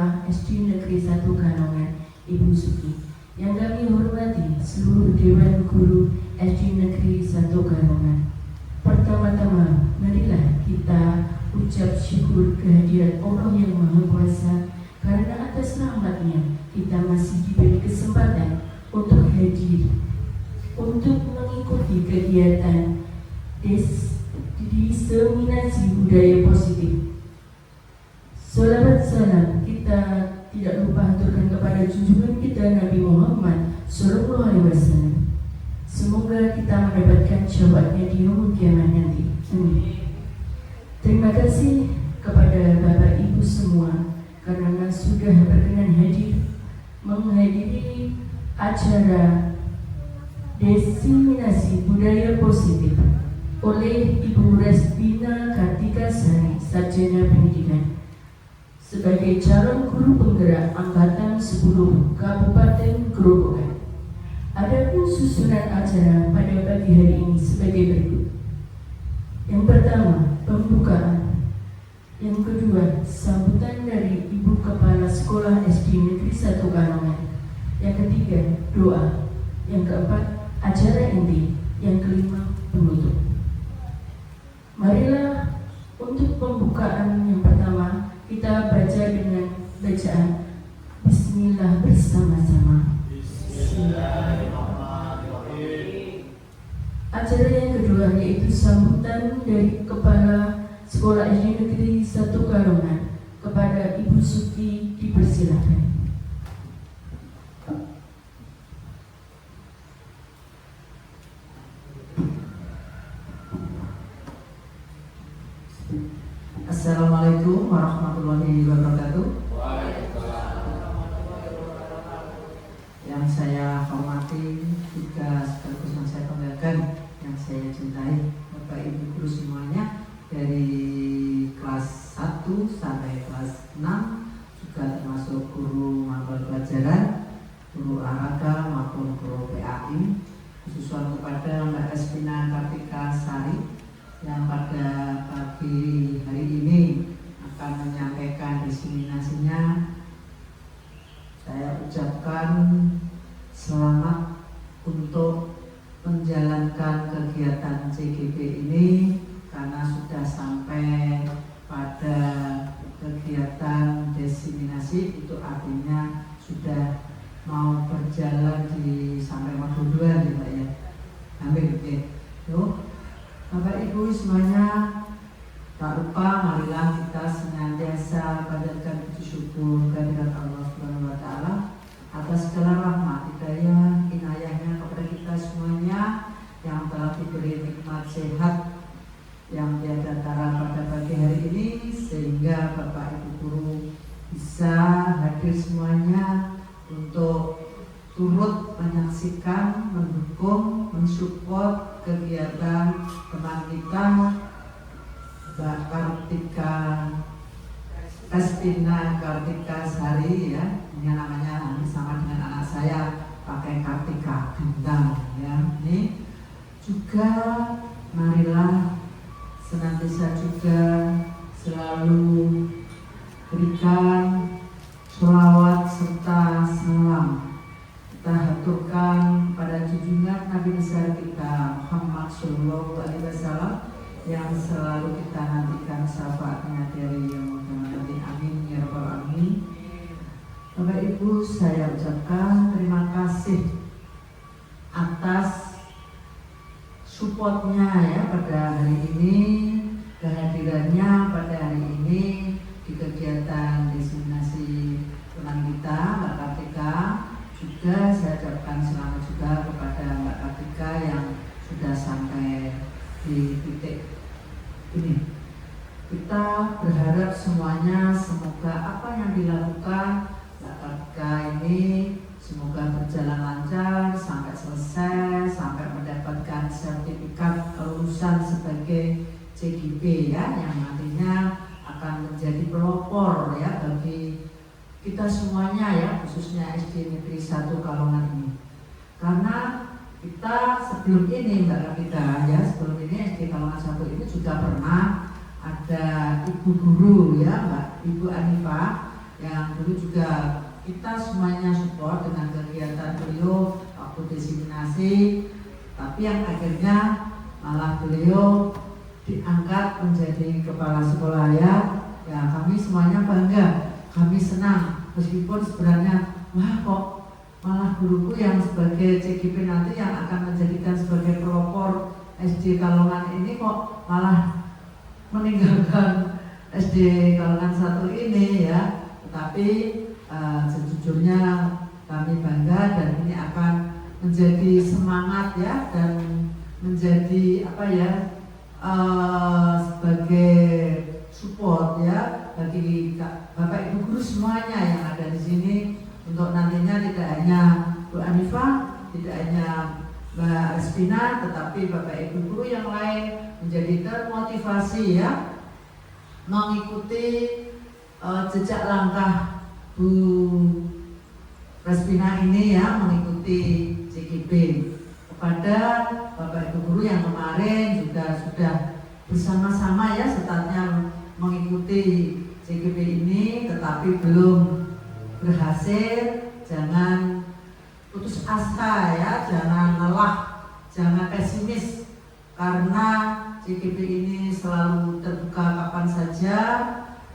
Sekolah SD Negeri 1 Ganongan, Ibu Suki. Yang kami hormati seluruh Dewan Guru SD Negeri 1 Ganongan. Pertama-tama, marilah kita ucap syukur kehadirat Allah yang Maha Kuasa, karena atas rahmat-Nya kita masih diberi kesempatan untuk hadir, untuk mengikuti kegiatan diseminasi budaya positif. Salawat salam kita tidak lupa haturkan kepada junjungan kita Nabi Muhammad Sallallahu Alaihi Wasallam. Semoga kita mendapatkan syafaatnya di yaumul kiamah nanti. Amin. Terima kasih kepada Bapak Ibu semua karena sudah berkenan menghadiri acara diseminasi budaya positif oleh Ibu Resbina Kartika Sari, Sarjana Pendidikan, sebagai calon guru penggerak angkatan 10 Kabupaten Grobogan. Adapun susunan acara pada pagi hari ini sebagai berikut. Yang pertama, pembukaan. Yang kedua, sambutan dari Ibu Kepala Sekolah SD Negeri 1 Ganongan. Yang ketiga, doa. Yang keempat, acara inti. Yang kelima, penutup. Marilah untuk pembukaan yang pertama kita baca dengan bacaan Bismillah bersama-sama. Bismillahirrahmanirrahim. Acara yang kedua yaitu sambutan dari Kepala Sekolah SD Negeri 1 Ganongan. Kepada Ibu Suki dipersilakan. Assalamualaikum warahmatullahi wabarakatuh. Yang saya hormati juga sekaligus yang saya banggakan, yang saya cintai, Bapak Ibu guru semuanya dari kelas 1 sampai kelas 6, juga termasuk guru mata pelajaran, guru olahraga maupun guru PAI, khususnya kepada Mbak Resbina Kartika Sari yang pada pagi hari ini akan menyampaikan diseminasinya. Saya ucapkan selamat untuk menjalankan kegiatan CGP ini karena sudah sampai pada kegiatan diseminasi, itu artinya sudah mau berjalan di sampai modul 2 ya Pak ya. Amin. Bapak Ibu semuanya, tak lupa marilah kita senantiasa panjatkan puji syukur kehadirat Allah Subhanahu wa Ta'ala atas segala rahmat, hidayah, inayahnya kepada kita semuanya yang telah diberi nikmat sehat yang tiada tara pada pagi hari ini, sehingga Bapak Ibu guru bisa hadir semuanya untuk turut menyaksikan, mendukung, mensupport kegiatan teman kita Mbak Kartika Resbina Kartika Sari ya. Ini namanya sama dengan anak saya, pakai Kartika Bintang ya. Ini juga marilah senantiasa juga selalu berikan sholawat serta salam kita haturkan pada junjungan Nabi besar kita Muhammad Sallallahu Alaihi Wasallam yang selalu kita nantikan syafaatnya dari yang nanti. Amin ya rabbal alamin. Bapak Ibu, saya ucapkan terima kasih atas supportnya ya pada hari ini, kehadirannya pada hari ini di kegiatan diseminasi teman kita Mbak Kartika. Juga saya ucapkan selamat juga kepada Mbak Kartika yang sudah sampai di titik ini. Kita berharap semuanya semoga apa yang dilakukan Mbak Kartika ini semoga berjalan lancar sampai selesai, sampai mendapatkan sertifikat kelulusan sebagai CGP ya, yang nantinya akan menjadi pelopor ya bagi kita semuanya ya, khususnya SD Negeri 1 Ganongan ini. Karena kita sebelum ini Mbak Kapita ya, sebelum ini SD Ganongan 1 ini juga pernah ada ibu guru ya Mbak Ibu Anifah yang dulu juga kita semuanya support dengan kegiatan beliau waktu diseminasi, tapi yang akhirnya malah beliau diangkat menjadi kepala sekolah ya kami semuanya bangga, kami senang meskipun sebenarnya wah kok malah guruku yang sebagai CGP nanti yang akan menjadikan sebagai pelopor SD Kalongan ini kok malah meninggalkan SD Kalongan 1 ini ya. Tetapi sejujurnya kami bangga dan ini akan menjadi semangat ya dan menjadi sebagai support ya bagi Bapak Ibu guru semuanya yang ada di sini untuk nantinya tidak hanya Bu Anifah, tidak hanya Mbak Respina, tetapi Bapak Ibu guru yang lain menjadi termotivasi ya mengikuti jejak langkah Bu Respina ini ya, mengikuti CGP. Kepada Bapak Ibu guru yang kemarin juga sudah bersama-sama ya setatnya mengikuti CGP ini tetapi belum berhasil, jangan putus asa ya, jangan lelah, jangan pesimis karena CGP ini selalu terbuka kapan saja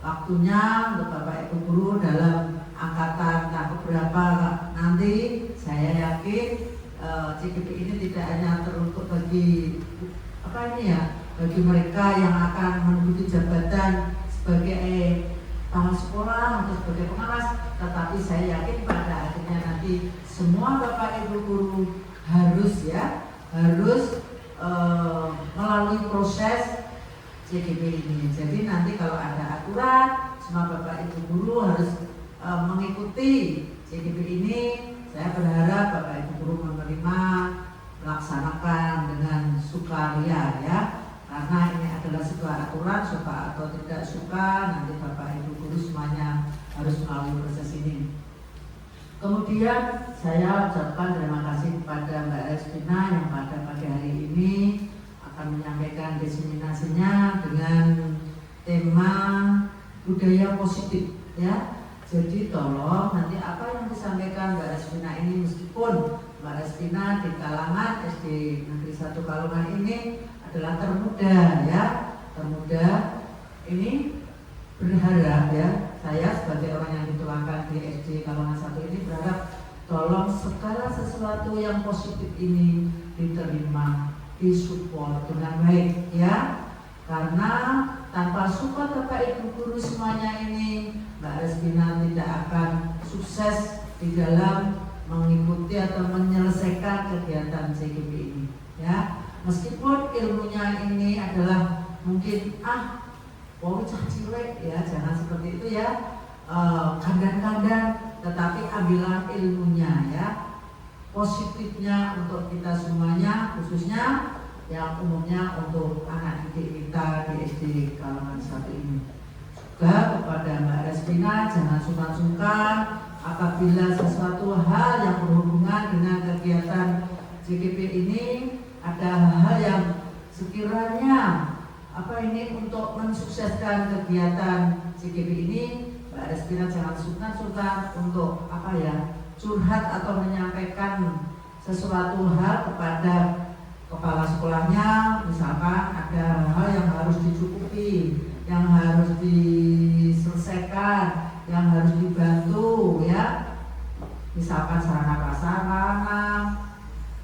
waktunya untuk Bapak Ibu guru dalam angkatan berapa nanti. Saya yakin CGP ini tidak hanya teruntuk bagi bagi mereka yang akan menduduki jabatan sebagai kepala sekolah atau sebagai pengawas, tetapi saya yakin pada akhirnya nanti semua Bapak Ibu guru harus melalui proses CGP ini. Jadi nanti kalau ada aturan, semua Bapak Ibu guru harus mengikuti CGP ini. Saya berharap Bapak Ibu guru menerima, melaksanakan dengan sukaria ya. Karena ini adalah sebuah aturan, suka atau tidak suka, nanti Bapak Ibu guru semuanya harus melalui proses ini. Kemudian saya ucapkan terima kasih kepada Mbak Respina yang pada pagi hari ini akan menyampaikan diseminasinya dengan tema budaya positif ya. Jadi tolong nanti apa yang disampaikan Mbak Respina ini, meskipun Mbak Respina di kalangan SD Negeri 1 Kalongan ini adalah termuda ya, termuda ini berharap ya, saya sebagai orang yang dituangkan di SD Kalongan 1 ini berharap tolong segala sesuatu yang positif ini diterima, disupport dengan baik ya, karena tanpa support Bapak Ibu guru semuanya ini Mbak Respina tidak akan sukses di dalam mengikuti atau menyelesaikan kegiatan CGP ini ya. Meskipun ilmunya ini adalah mungkin cah cilik ya, jangan seperti itu ya, kandan-kandan, tetapi ambillah ilmunya ya, positifnya untuk kita semuanya, khususnya yang umumnya untuk anak didik kita di SD Kalongan 1 ini. Juga kepada Mbak Respina, jangan sungkan-sungkan apabila sesuatu hal yang berhubungan dengan kegiatan CGP ini, ada hal yang sekiranya untuk mensukseskan kegiatan CGP ini, Mbak Respina jangan sungkan-sungkan untuk curhat atau menyampaikan sesuatu hal kepada kepala sekolahnya. Misalkan ada hal yang harus dicukupi, yang harus diselesaikan, yang harus dibantu ya, misalkan sarana prasarana,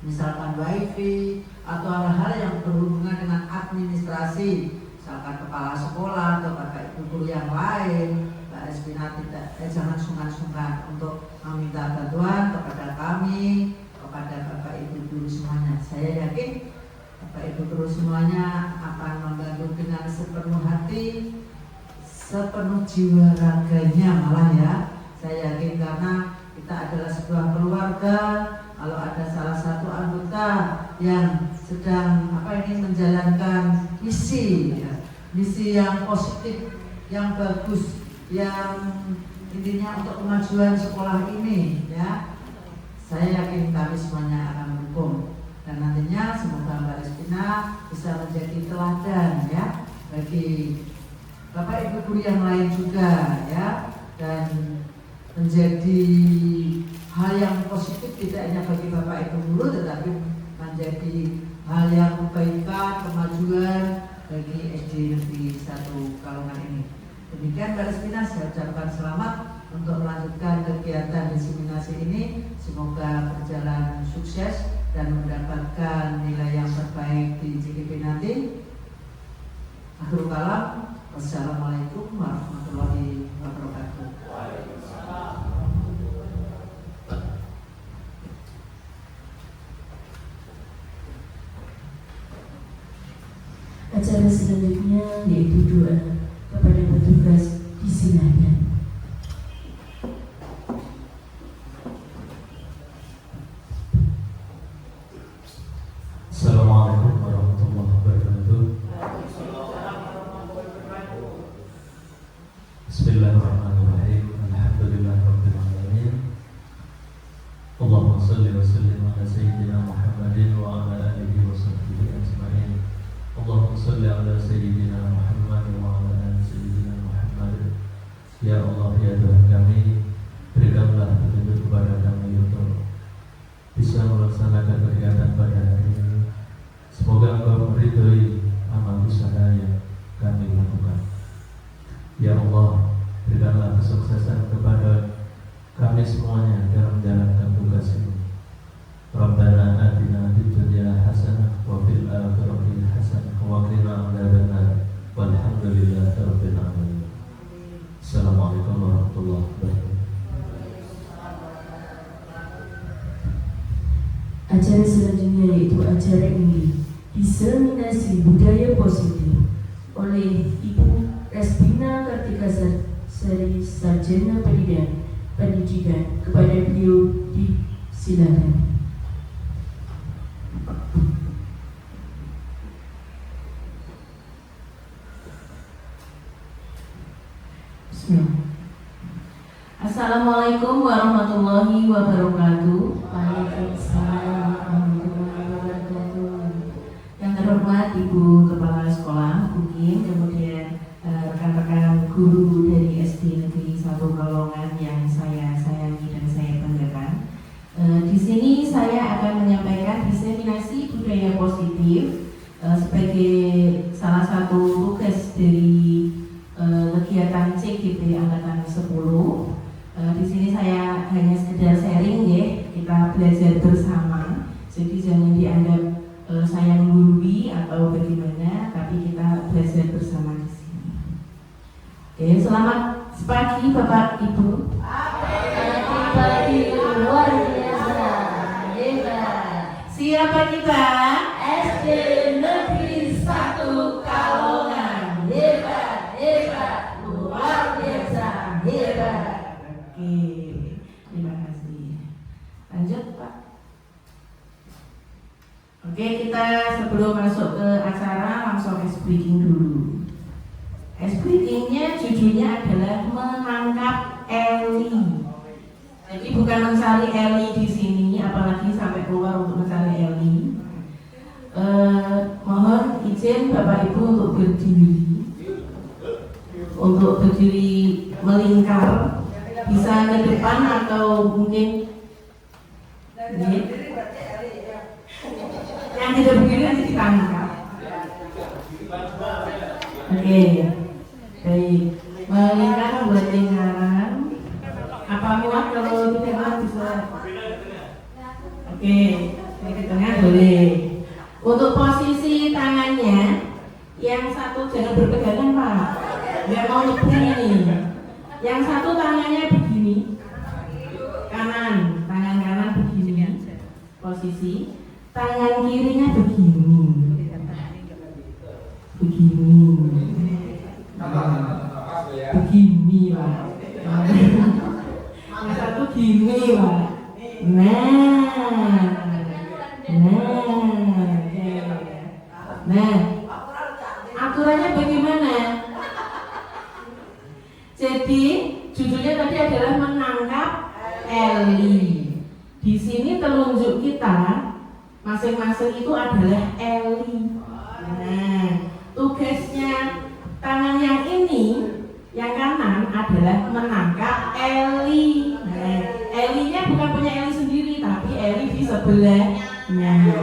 misalkan wifi, atau hal-hal yang berhubungan dengan administrasi, misalkan kepala sekolah atau Bapak Ibu guru yang lain. Mbak Respina jangan sungkan-sungkan untuk meminta bantuan kepada kami, kepada Bapak Ibu guru semuanya. Saya yakin Bapak Ibu guru semuanya akan membantu dengan sepenuh hati, sepenuh jiwa raganya malah ya. Saya yakin karena kita adalah sebuah keluarga. Kalau ada salah satu anggota yang sedang menjalankan misi ya, misi yang positif, yang bagus, yang intinya untuk kemajuan sekolah ini ya, saya yakin kami semuanya akan mendukung. Dan nantinya semoga Mbak Respina bisa menjadi teladan ya bagi Bapak Ibu guru yang lain juga ya. Dan menjadi hal yang positif tidak hanya bagi Bapak Ibu guru, tetapi menjadi hal yang kebaikan, kemajuan bagi SD Negeri 1 Kalongan ini. Demikian Mbak Respina, saya ucapkan selamat untuk melanjutkan kegiatan diseminasi ini. Semoga berjalan sukses dan mendapatkan nilai yang terbaik di CGP nanti. Akhirul kalam, wassalamualaikum warahmatullahi wabarakatuh. Acara selanjutnya yaitu doa kepada petugas disilakan. Assalamualaikum warahmatullahi wabarakatuh. Bismillahirrahmanirrahim. Alhamdulillahirabbil alamin. Allahumma shalli wa sallim ala sayyidina Muhammadin wa ala alihi wa sahbihi ajma'in. Allahumma shalli ala sayyidina Muhammad wa ala ali sayyidina Muhammad. Ya Allah, ya Tuhan kami, berikanlah petunjuk kepada kami untuk bisa melaksanakan kegiatan pada hari ini. Semoga Engkau meridhoi amal usaha yang kami lakukan. Ya Allah, berikanlah kesuksesan kepada kami semuanya dalam menjalankan tugas ini. Rabbana atina fid dunya hasanah wa fil akhirati hasanah wa qina adzabannar. Walhamdulillahi rabbil alamin. Assalamualaikum warahmatullahi wabarakatuh. Acara selanjutnya yaitu acara ini diseminasi budaya positif oleh Ibu Respina Kartika Sari Sarjana Pendidikan. Kepada beliau disilakan. Bismillah. Assalamualaikum warahmatullahi wabarakatuh. Waalaikumsalam warahmatullahi wabarakatuh. Yang terhormat Ibu Kepala Sekolah, Bukin, kemudian rekan-rekan guru dari SD Negeri 1 Kalongan yang saya sayangi dan saya banggakan. Di sini saya akan menyampaikan diseminasi budaya positif sebagai salah satu tugas dari kegiatan CGP Angkatan 10. Di sini saya hanya sekedar sharing ya, kita belajar bersama. Jadi jangan dianggap saya menggurui atau bagaimana, tapi kita belajar bersama di sini. Oke, selamat pagi Bapak Ibu. Pagi luar biasa, hebat. Siapa kita? SD Negeri 1 Kalongan, hebat, hebat, luar biasa, hebat. Oke, terima kasih. Lanjut Pak. Oke, kita sebelum masuk ke acara langsung ice breaking dulu. Ice breakingnya judulnya adalah menangkap Eli. Jadi bukan mencari Eli di sini, apalagi sampai keluar untuk mencari Eli. Mohon izin Bapak Ibu untuk berdiri melingkar, bisa ke depan atau mungkin yang tidak begini nanti ditangkap. Oke, baik. Melingkar buat lingkaran. Apa muat kalau tidak muat bisa? Oke, di tengah boleh. Untuk posisi tangannya, yang satu jangan berpegangan Pak. Nggak mau nyebur ini. Yang satu tangannya begini, kanan, tangan kanan begini, posisi. Tangan kirinya begini, begini, begini Pak. Yang satu gini Pak. Nah, aturannya bagaimana? Jadi judulnya tadi adalah menangkap Eli. Di sini telunjuk kita masing-masing itu adalah Eli. Nah, tugasnya tangan yang ini, yang kanan adalah menangkap Eli. punya Eli sendiri, tapi Eli di sebelahnya.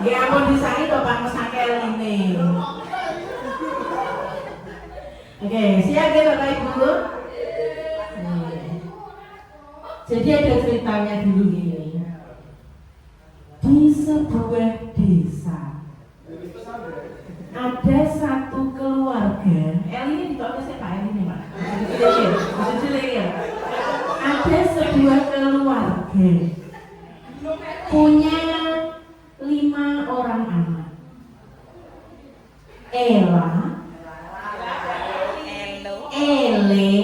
Ya ampun disani Bapak mesake Eli. Oke, siap ya Bapak Ibu. Jadi ada ceritanya dulu gini. Di sebuah desa ada satu keluarga. Eli ini ditolong siapa Eli nih Pak? Kecil-kecil. Ada sebuah keluarga punya 5 orang anak. Ella, Ele,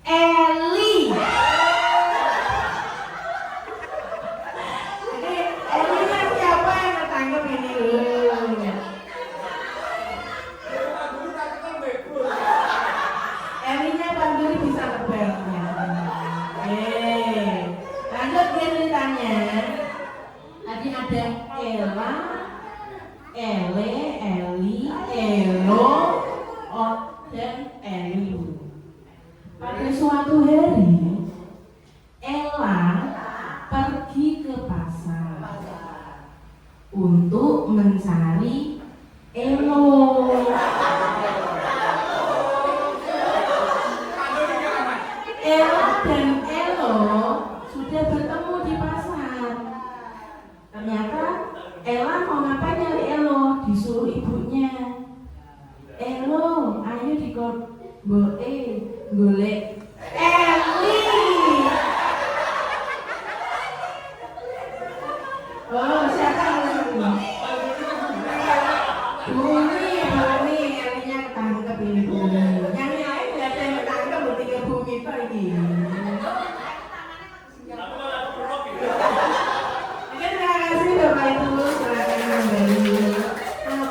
Eli. Jadi Elinya siapa yang ketangkep ini? Elinya Panduri bisa tebaknya. Lanjut dia ceritanya. Tadi ada Ella, Ele, Eli, Elo, dan Eli. Pada suatu hari, Ella pergi ke pasar untuk mencari Elo. Ella dan Elo sudah bertemu di pasar. Ternyata Ella mau ngapain nyari Elo? Disuruh ibunya. Elo, ayo golek Eli. Oh, siapa yang Bumi, Elinya ketangkep ini Bumi. Yang lain tidak ada yang ketangkep, berarti ke Bumi pergi. Oke, terima kasih Bapak Ibu. Silakan kembali ke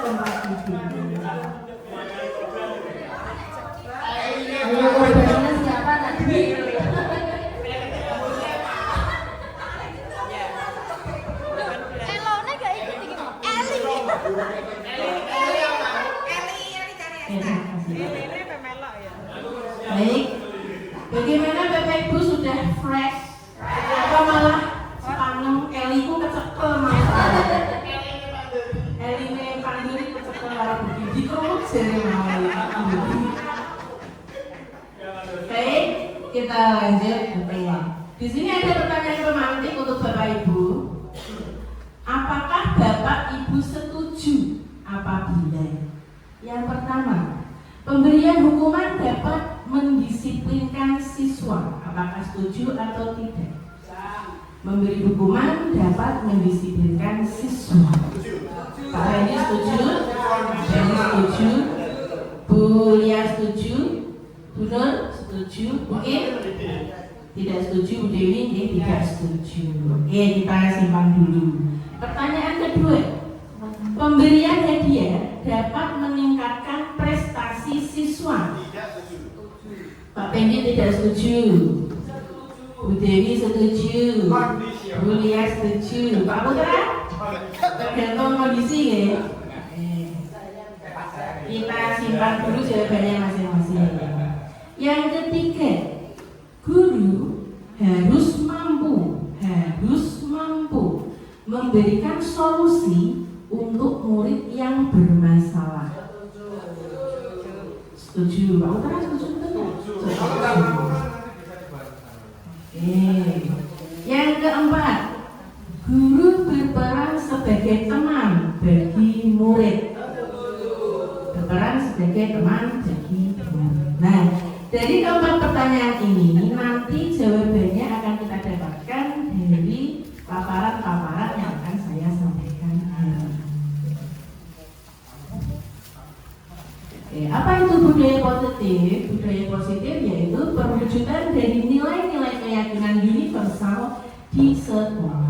tempat duduk. Ayo, korbannya siapa tadi? Elona gak ikut ini. Eli. Baik, bagaimana Bapak Ibu sudah fresh? Apa malah sepaneng Eliku kecekel malah? Eline Panduri kecekel malah begini. Dikeruk jadi malah. Baik, kita lanjut. Di sini ada pertanyaan pemantik untuk Bapak Ibu. Apakah Bapak Ibu setuju apabila yang pertama, pemberian hukuman dapat mendisiplinkan siswa? Apakah setuju atau tidak? Memberi hukuman dapat mendisiplinkan siswa. Pak Randy setuju? Randy setuju? Bu Lia setuju? Bu Nur setuju? Oke? Tidak setuju Bu Dewi? Tidak setuju. Oke, kita simpan dulu. Pertanyaan kedua, pemberian hadiah dapat meningkatkan prestasi siswa. Pak Pendi tidak setuju. Bu Dewi setuju. Bu Lia setuju. Pak Putra? Tergantung kondisi ya. Kita simpan dulu jawabannya masing-masing. Yang ketiga, guru harus mampu memberikan solusi untuk murid yang bermasalah. Setuju? Pak Putra setuju? Yang keempat, guru berperan sebagai teman bagi murid. Berperan sebagai teman bagi murid. Nah, dari keempat pertanyaan ini nanti jawabannya akan kita dapatkan dari paparan-paparan yang akan saya sampaikan hari ini. Apa itu budaya positif? Budaya positif yaitu perwujudan dari nilai-nilai keyakinan universal di sekolah.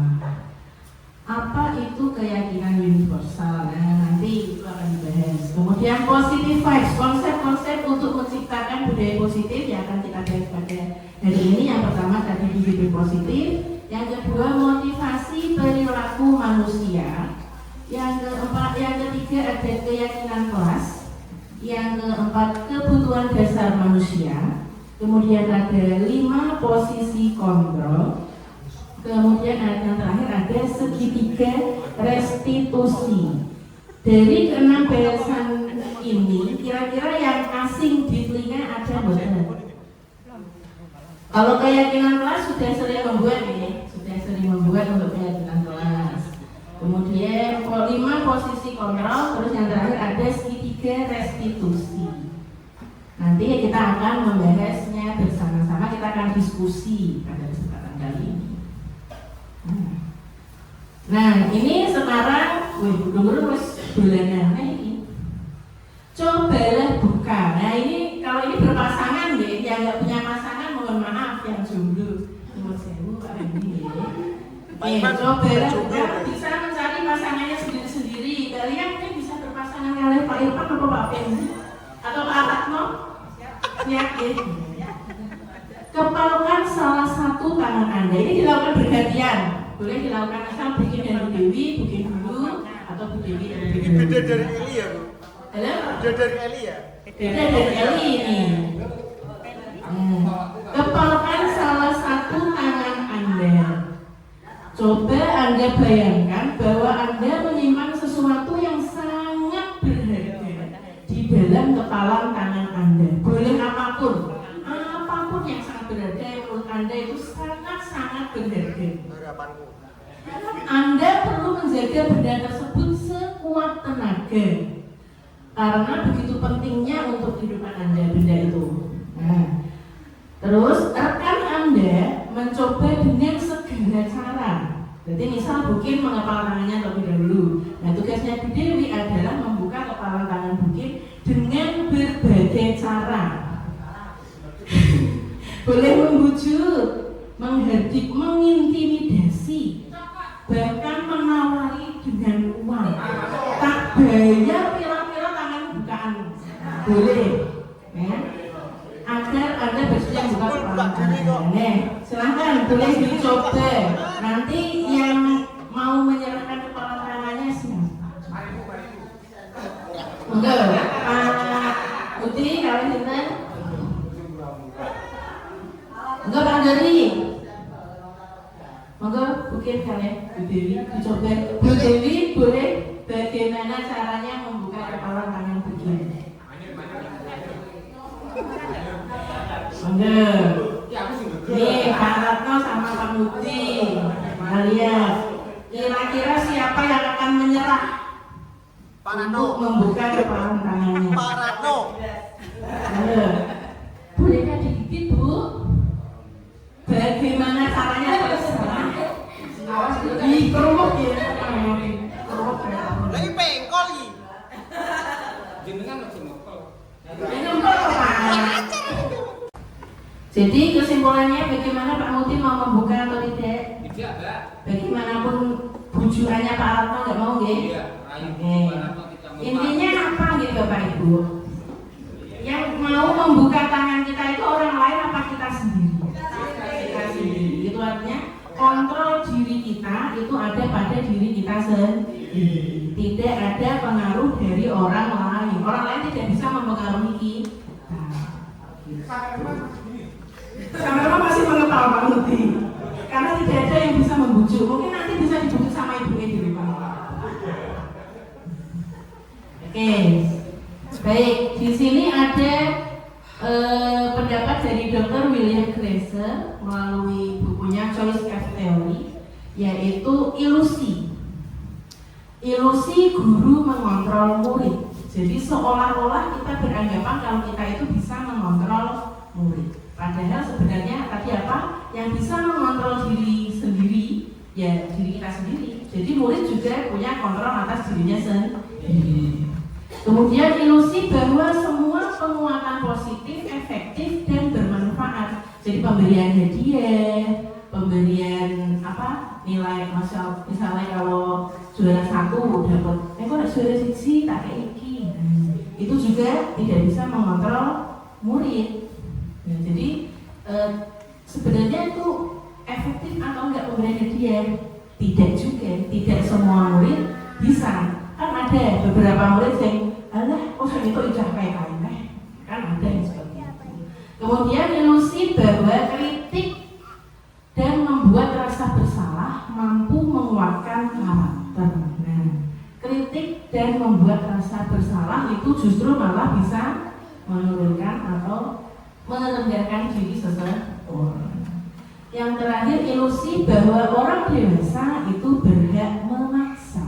Apa itu keyakinan universal? Nah, nanti itu akan dibahas. Kemudian positive vibes, konsep-konsep untuk menciptakan budaya positif yang akan kita bahas pada hari ini. Yang pertama tadi hidup positif, yang kedua motivasi perilaku manusia, yang ketiga ada keyakinan kelas, yang keempat kebutuhan dasar manusia, kemudian ada 5 posisi kontrol, kemudian yang terakhir ada segitiga restitusi. Dari keenam bahasan ini, kira-kira yang asing di telinga ada nggak? Kalau keyakinan kelas sudah sering membuat untuk keyakinan kelas. Kemudian 5 posisi kontrol, terus yang terakhir ada segitiga restitusi. Nanti kita akan membahasnya bersama-sama, kita akan diskusi pada kesempatan kali ini. Nah, ini sekarang, dulu bulanan ini. Cobalah buka. Nah, ini kalau ini berpasangan ya, yang nggak punya pasangan mohon maaf, yang jomblo. Nomor 1000 Pak ini. Cobalah buka. Bisa mencari pasangannya sendiri-sendiri. Kalian mungkin bisa berpasangan oleh Pak Irfan atau Pak Fendi atau Pak Ratno. Yakin. Kepalkan salah satu tangan Anda. Ini dilakukan bergantian. Boleh dilakukan asal bikin dari Bu Dewi, bikin dulu, atau Bu Dewi dan Bu Dewi. Ini beda dari Eli ya, Bu? Halo? Beda dari Eli ya? Beda dari Eli ini. Kepalkan salah satu tangan Anda. Coba Anda bayangkan bahwa Anda menyimpan sesuatu yang sangat berharga di dalam kepalan tangan Anda. Boleh apapun yang sangat berharga yang menurut Anda itu sangat berharga. Harapanku. Anda perlu menjaga benda tersebut sekuat tenaga, karena begitu pentingnya untuk kehidupan Anda benda itu. Nah, terus rekan Anda mencoba dengan segala cara. Jadi misal Bukin mengepal tangannya terlebih dahulu. Nah, tugasnya Bu Dewi adalah membuka kepalan tangan Bukin dengan berbagai cara. Boleh membujuk, menghardik, mengintimidasi, bahkan menawari dengan uang. Tak bayar pira-pira tangan bukaan. Boleh, ya? Agar Anda bersedia buka kepalan tangannya. Silahkan, boleh dicoba. Nanti yang mau menyerahkan kepalan tangannya siapa? Enggak, Pak Putri, kalian dengar? Enggak, Pak Dari. Monggo mungkin kalian Bu Dewi dicoba. Bu Dewi boleh bagaimana caranya membuka kepalan tangan begini. Monggo. Nih Pak Ratno sama Pak Mukti. Kalian kira-kira siapa yang akan menyerah untuk membuka kepalan tangannya? Pak Ratno. Bolehkah digigit, Bu? Bagaimana caranya terserah? Di kerupuk ya, kerupuk ya. Lagi pengkol iki. Jenengan aja ngokol. Jadi kesimpulannya bagaimana Pak Muti mau membuka atau tidak? Tidak, Mbak. Bagaimanapun bujukannya Pak Ratno nggak mau nggih? Iya, ayo. Oke. Kita mau Intinya apa gitu Bapak Ibu? Yang mau membuka tangan kita itu orang lain apa kita sendiri? Kita sendiri. Itu artinya kontrol diri kita itu ada pada diri kita sendiri. Tidak ada pengaruh dari orang lain. Orang lain tidak bisa mempengaruhi kita. Kamera masih mengepal Pak Muti. Karena tidak ada yang bisa membujuk. Mungkin nanti bisa dibujuk sama ibunya di rumah. Oke. Baik, di sini ada pendapat dari Dr. William Glasser melalui bukunya Choice F Theory, yaitu ilusi. Ilusi guru mengontrol murid. Jadi seolah-olah kita beranggapan kalau kita itu bisa mengontrol murid. Padahal sebenarnya tadi apa? Yang bisa mengontrol diri sendiri, ya diri kita sendiri. Jadi murid juga punya kontrol atas dirinya sendiri. Kemudian ilusi bahwa semua penguatan positif, efektif dan bermanfaat. Jadi pemberian hadiah, pemberian apa nilai, misalnya kalau juara 1 dapat, kok juara 1 tak kayak iki. Itu juga tidak bisa mengontrol murid. Ya, jadi sebenarnya itu efektif atau enggak pemberian hadiah? Tidak juga, tidak semua murid bisa. Kan ada beberapa murid yang alah, kok saya itu ijah kayak kan ada yang seperti itu. Kemudian ilusi bahwa kritik dan membuat rasa bersalah mampu menguatkan karakter. Nah, kritik dan membuat rasa bersalah itu justru malah bisa menurunkan atau merendahkan diri seseorang. Yang terakhir, ilusi bahwa orang dewasa itu berhak memaksa.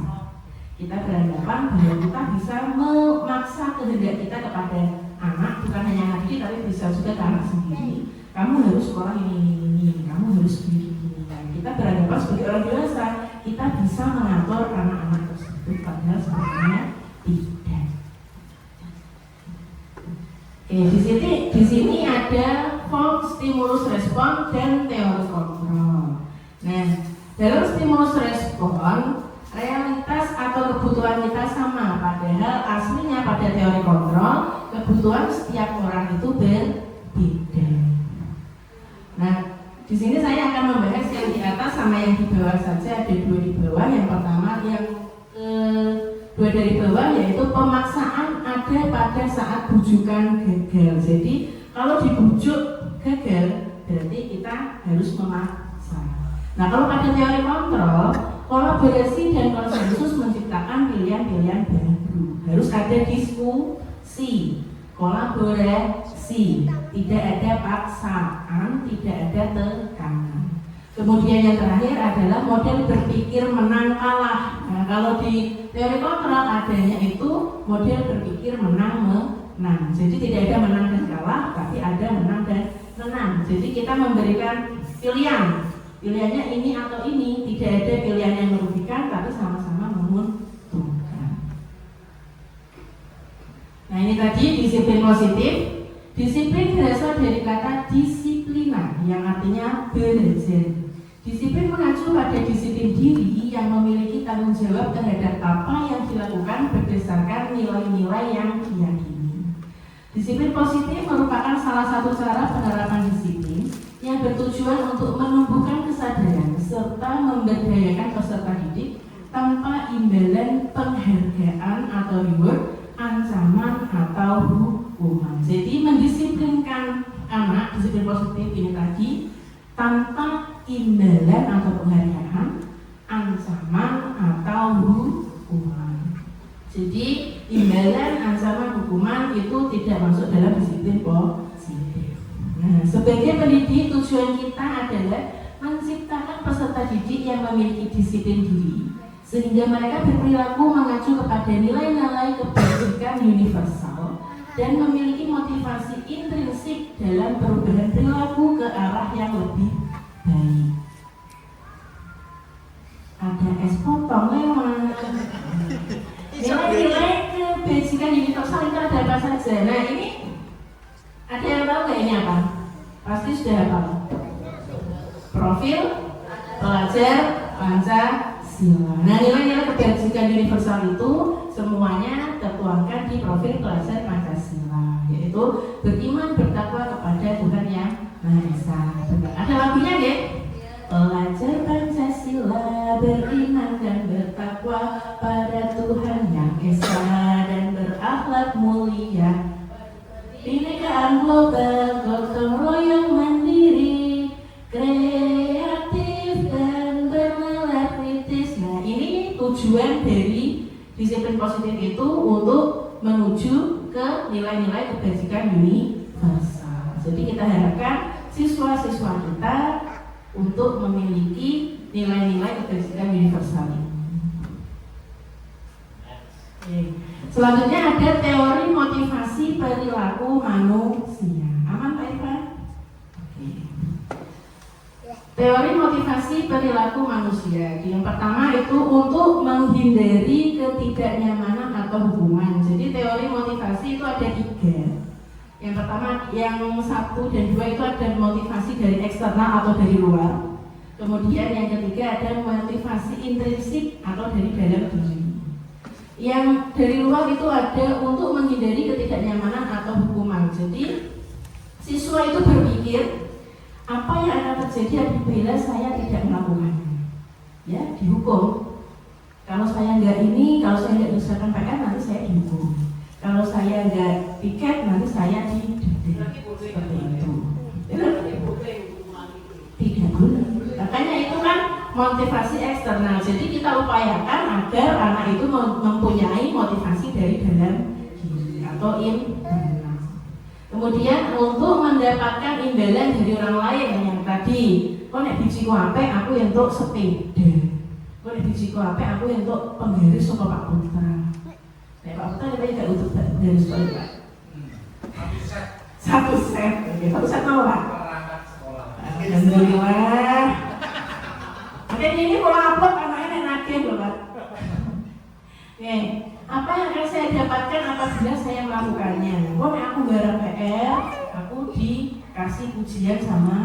Kita beranggapan bahwa kita bisa memaksa kehendak kita kepada anak, bukan hanya anak didik tapi bisa juga ke anak sendiri. Kamu harus sekolah ini, kamu harus begini. Kita beranggapan sebagai orang dewasa kita bisa mengatur anak-anak tersebut, padahal sebenarnya tidak. Di sini ada form stimulus respon dan teori kontrol. Nah, dalam stimulus respon realitas atau kebutuhan kita sama, padahal aslinya pada teori kontrol kebutuhan setiap orang itu berbeda. Nah, di sini saya akan membahas yang di atas sama yang di bawah saja. Ada dua di bawah. Yang pertama, yang dua dari bawah yaitu pemaksaan ada pada saat bujukan gagal. Jadi kalau dibujuk gagal berarti kita harus memaksa. Nah, kalau pada teori kontrol, kolaborasi dan konsensus menciptakan pilihan-pilihan baru. Harus ada diskusi, kolaborasi, tidak ada paksaan, tidak ada tekanan. Kemudian yang terakhir adalah model berpikir menang kalah. Nah, kalau di teori kontrol adanya itu model berpikir menang menang. Jadi tidak ada menang dan kalah, tapi ada menang dan menang. Jadi kita memberikan pilihan. Pilihannya ini atau ini, tidak ada pilihan yang merugikan, tapi sama-sama menguntungkan. Nah, ini tadi disiplin positif. Disiplin berasal dari kata disiplina yang artinya belajar. Disiplin mengacu pada disiplin diri yang memiliki tanggung jawab terhadap apa yang dilakukan berdasarkan nilai-nilai yang diyakini. Disiplin positif merupakan salah satu cara penerapan disiplin yang bertujuan untuk menumbuhkan kesadaran serta memberdayakan peserta didik tanpa imbalan penghargaan atau reward, ancaman atau hukuman. Jadi mendisiplinkan anak, disiplin positif ini tadi tanpa imbalan atau penghargaan, ancaman atau hukuman. Jadi imbalan, ancaman, hukuman itu tidak masuk dalam disiplin positif. Nah, sebagai pendidik tujuan kita adalah menciptakan peserta didik yang memiliki disiplin diri sehingga mereka berperilaku mengacu kepada nilai-nilai kebajikan universal dan memiliki motivasi intrinsik dalam perubahan perilaku ke arah yang lebih baik. Ada es potong lewat. Nilai-nilai kebajikan universal itu ada apa saja? Nah, ini ada yang tahu nggak ini apa? Pasti sudah apa? Profil pelajar Pancasila. Nah, nilai-nilai kebajikan universal itu semuanya tertuangkan di profil pelajar Pancasila, yaitu beriman bertakwa kepada Tuhan Yang Maha Esa. Ada lagunya nggih? Pelajar Pancasila beriman dan bertakwa pada Tuhan Yang Esa dan berakhlak mulia. Binekaan global, gotong royong mandiri, kreatif dan bernalar kritis. Nah, ini tujuan dari disiplin positif itu untuk menuju ke nilai-nilai kebajikan universal. Jadi kita harapkan siswa-siswa kita untuk memiliki nilai-nilai kebajikan universal ini. Selanjutnya ada teori motivasi perilaku manusia. Aman Pak Irfan? Teori motivasi perilaku manusia. Yang pertama itu untuk menghindari ketidaknyamanan atau hubungan. Jadi teori motivasi itu ada 3. Yang pertama, yang 1 dan 2 itu ada motivasi dari eksternal atau dari luar. Kemudian yang ketiga ada motivasi intrinsik atau dari dalam diri. Yang dari luar itu ada untuk menghindari ketidaknyamanan atau hukuman. Jadi siswa itu berpikir apa yang akan terjadi apabila saya tidak melakukannya, ya dihukum. Kalau saya nggak ini, kalau saya nggak menyelesaikan PR nanti saya dihukum. Kalau saya nggak piket nanti saya didenda. Seperti itu. motivasi eksternal. Jadi kita upayakan agar anak itu mempunyai motivasi dari dalam diri atau internal. Kemudian untuk mendapatkan imbalan dari orang lain yang tadi, kok nek bijiku apik aku entuk sepeda. Kok nek bijiku apik aku entuk penggaris saka Pak Putra. Nek Pak Putra lebih gak untuk penggaris Pak. Satu set. Oke, satu set mau Pak? Perangkat sekolah. Alhamdulillah. Oke, ini kalau upload anaknya nagih loh Pak. Oke, apa yang akan saya dapatkan apabila saya melakukannya? Kok nek aku garap PR, aku dikasih pujian sama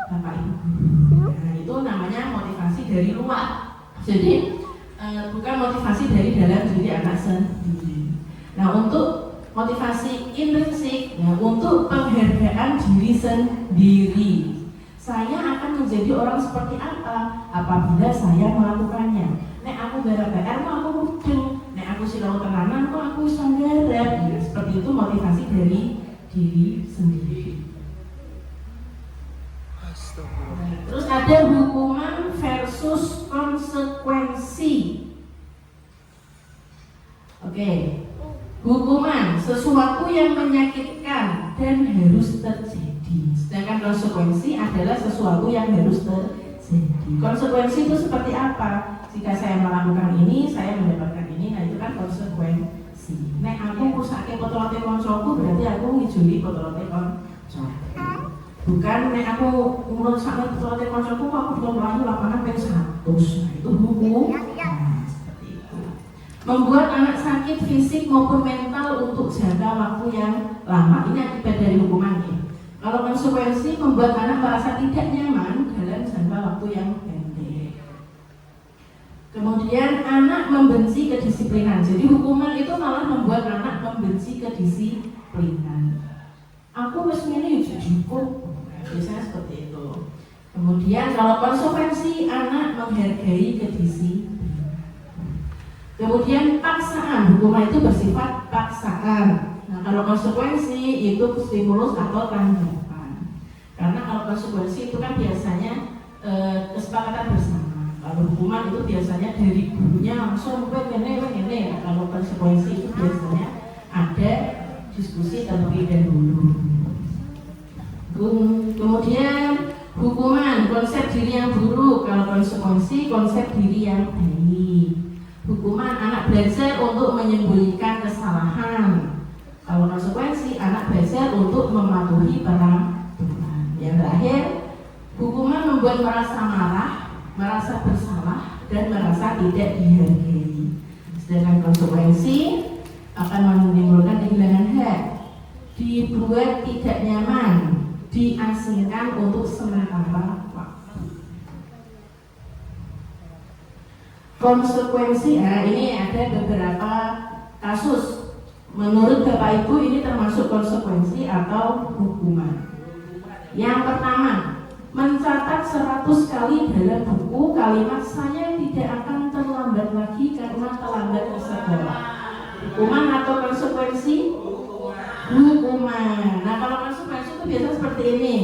Bapak Ibu. Nah, itu namanya motivasi dari luar. Jadi bukan motivasi dari dalam diri anak sendiri. Nah, untuk motivasi intrinsik, ya, untuk penghargaan diri sendiri. Saya akan menjadi orang seperti apa apabila saya melakukannya. Nek aku garap PR, aku mudeng. Nek aku silau tenanan, kok aku iso garap. Ya, seperti itu motivasi dari diri sendiri. Terus ada hukuman versus konsekuensi. Oke. Hukuman sesuatu yang menyakitkan dan harus terjadi. Sedangkan konsekuensi adalah sesuatu yang harus terjadi. Konsekuensi itu seperti apa? Jika saya melakukan ini, saya mendapatkan ini. Nah, itu kan konsekuensi. Nek aku rusake potolote koncoku, berarti aku ngijuli potolote koncoku. Bukan nek aku ngurusake potolote koncoku, aku belum melayu lapangan ping 100. Nah, itu hukum. Seperti itu. Membuat anak sakit fisik maupun mental untuk jangka waktu yang lama. Ini akibat dari hukuman ini. Kalau konsekuensi membuat anak merasa tidak nyaman dalam jangka waktu yang pendek. Kemudian anak membenci kedisiplinan. Jadi hukuman itu malah membuat anak membenci kedisiplinan. Aku wis ngene ya cukup. Biasanya seperti itu. Kemudian kalau konsekuensi anak menghargai kedisiplinan. Kemudian paksaan, hukuman itu bersifat paksaan. Nah, kalau konsekuensi itu stimulus atau tanggapan. Karena kalau konsekuensi itu kan biasanya kesepakatan bersama. Kalau hukuman itu biasanya dari gurunya langsung ini. Nah, kalau konsekuensi itu biasanya ada diskusi terlebih dahulu. Kemudian hukuman, konsep diri yang buruk. Kalau konsekuensi, konsep diri yang baik. Hukuman, anak belajar untuk menyembunyikan kesalahan. Kalau konsekuensi, anak belajar untuk mematuhi peraturan. Yang terakhir, hukuman membuat merasa marah, merasa bersalah, dan merasa tidak dihargai. Sedangkan konsekuensi akan menimbulkan kehilangan hak, dibuat tidak nyaman, diasingkan untuk sementara waktu. Konsekuensi, nah ini ada beberapa kasus. Menurut Bapak Ibu ini termasuk konsekuensi atau hukuman. Yang pertama, mencatat 100 kali dalam buku kalimat saya tidak akan terlambat lagi karena terlambat ke sekolah. Hukuman atau konsekuensi? Hukuman. Nah, kalau konsekuensi itu biasa seperti ini.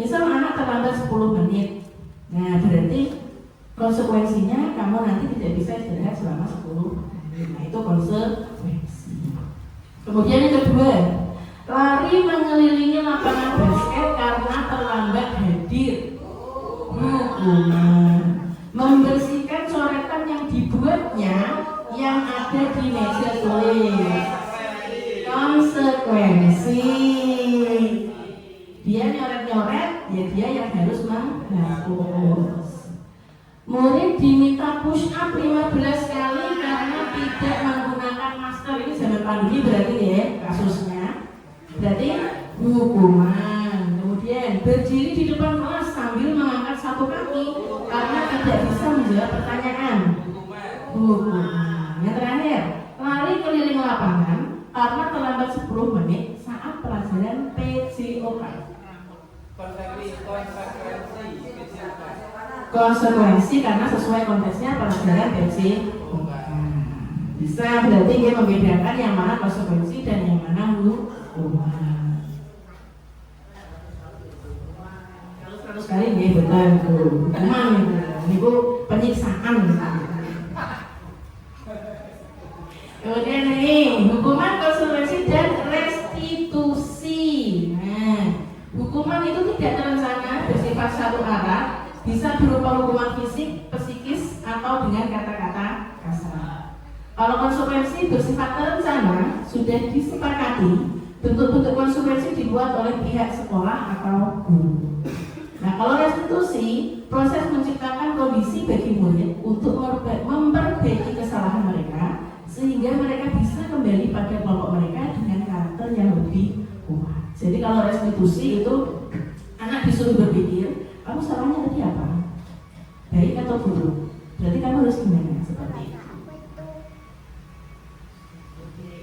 Misal anak terlambat 10 menit. Nah, berarti konsekuensinya kamu nanti tidak bisa istirahat selama 10 menit. Nah, itu konsekuensi. Kemudian yang kedua, lari mengelilingi lapangan basket karena terlambat hadir. Hukuman. Membersihkan coretan yang dibuatnya yang ada di meja tulis. Konsekuensi. Dia nyoret-nyoret, ya dia yang harus menghapus. Murid diminta push up 15 kali karena tidak menggunakan masker. Ini zaman pandemi berarti ya kasusnya. Berarti hukuman. Kemudian berdiri di depan kelas sambil mengangkat satu kaki karena tidak bisa menjawab pertanyaan. Hukuman. Yang terakhir, lari keliling lapangan karena terlambat 10 menit saat pelajaran PJOK. Konsekuensi karena sesuai konteksnya pelajaran PJOK. Bisa berarti dia membedakan yang mana konsekuensi dan yang mana hukuman. Terus kali ini betul hukuman itu. Kemudian ini hukuman konsekuensi dan restitusi. Nah, hukuman itu tidak terencana, bersifat satu arah, bisa berupa hukuman fisik, psikis, atau dengan kata-kata kasar. Kalau konsekuensi bersifat terencana, sudah disepakati, bentuk-bentuk konsekuensi dibuat oleh pihak sekolah atau guru. Nah, kalau restitusi, proses menciptakan kondisi bagi murid untuk memperbaiki kesalahan mereka, sehingga mereka bisa kembali pada kelompok mereka dengan karakter yang lebih kuat. Jadi kalau restitusi itu anak disuruh berpikir, kamu salahnya tadi apa? Baik atau buruk? Berarti kamu harus gimana? Seperti itu.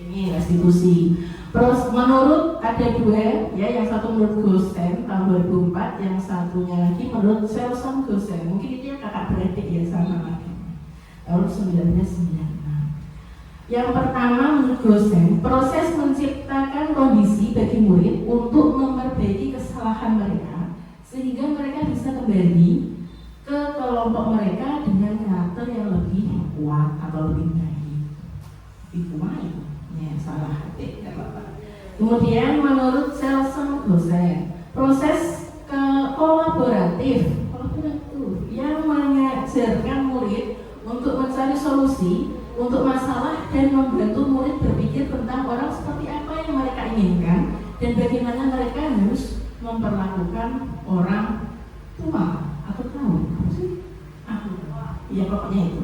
Ini restitusi. Terus menurut ada dua, ya, yang satu menurut Gosen tahun 2004, yang satunya lagi menurut Selson Gosen. Mungkin dia kakak beradik ya sama lagi. Tahun 1996. Yang pertama menurut Gosen, proses menciptakan kondisi bagi murid untuk memperbaiki kesalahan mereka sehingga mereka bisa kembali ke kelompok mereka dengan karakter yang lebih kuat atau lebih baik. Lebih kuat, ya salah hati, ya Bapak. Kemudian menurut Selson Gosen, proses kolaboratif yang mengajarkan murid untuk mencari solusi untuk masalah dan membantu murid berpikir tentang orang seperti apa yang mereka inginkan dan bagaimana mereka harus memperlakukan orang tua atau tahu apa sih? Ya pokoknya itu.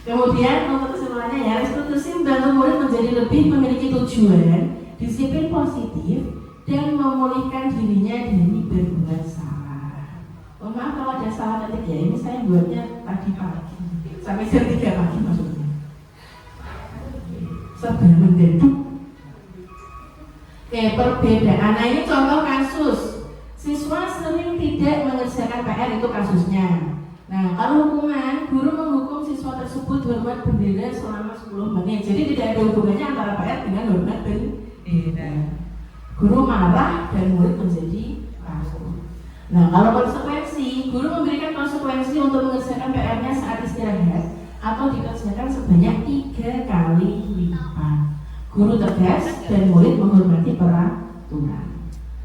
Kemudian untuk kesimpulannya ya, restitusi membantu murid menjadi lebih memiliki tujuan, disiplin positif, dan memulihkan dirinya dari berbuat salah. Oh, maaf kalau ada salah ketik ya, ini saya buatnya tadi pagi sampai jam 3 pagi maksudnya. Sebenarnya mendeduk. Oke, perbedaan. Nah ini contoh kasus. Siswa sering tidak mengerjakan PR, itu kasusnya. Nah, kalau hukuman, guru menghukum siswa tersebut hormat bendera selama 10 menit. Jadi tidak ada hubungannya antara PR dengan hormat bendera. Guru marah dan murid menjadi takut. Nah, kalau konsekuensi, guru memberikan konsekuensi untuk mengerjakan PR-nya saat istirahat atau dikerjakan sebanyak 3 kali lipat. Guru tegas dan murid menghormati peraturan.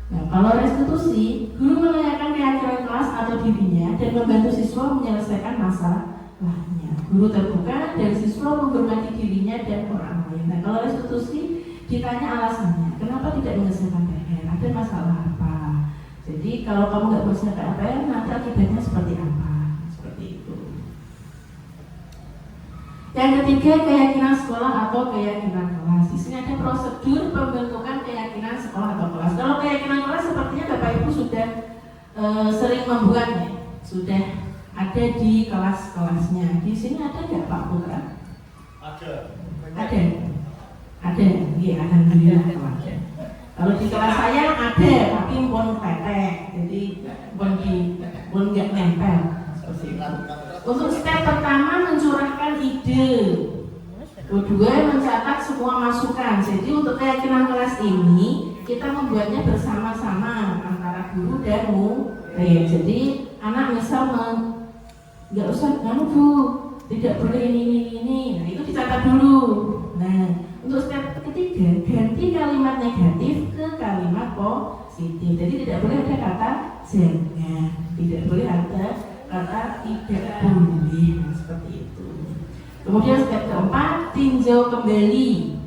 Nah, kalau restitusi, guru menanyakan keyakinan kelas atau dirinya dan membantu siswa menyelesaikan masalahnya. Guru terbuka dan siswa menghormati dirinya dan orang lain. Nah, kalau restitusi ditanya alasannya, kenapa tidak menyelesaikan PR? Ada masalah apa? Jadi kalau kamu nggak menyelesaikan PR, nanti akibatnya seperti apa? Seperti itu. Yang ketiga, keyakinan sekolah atau keyakinan kelas. Di sini ada prosedur pembentukan keyakinan sekolah atau kelas. Kalau keyakinan kelas sepertinya Bapak Ibu sudah sering membuatnya, sudah ada di kelas-kelasnya. Di sini ada nggak Pak Putra? Ada. Ada. Iya, alhamdulillah ada. Kalau di kelas saya ada, tapi pun tetek, jadi pun nggak nempel. Seperti itu. Untuk step pertama mencurahkan ide, kedua mencatat semua masukan. Jadi untuk keyakinan kelas ini kita membuatnya bersama-sama antara guru dan murid. Jadi anak misal nggak usah Bu, tidak boleh ini. Nah itu dicatat dulu. Nah untuk step ketiga ganti kalimat negatif ke kalimat positif. Jadi tidak boleh ada kata jangan, tidak boleh ada kata tidak boleh, seperti itu. Kemudian step keempat, tinjau kembali.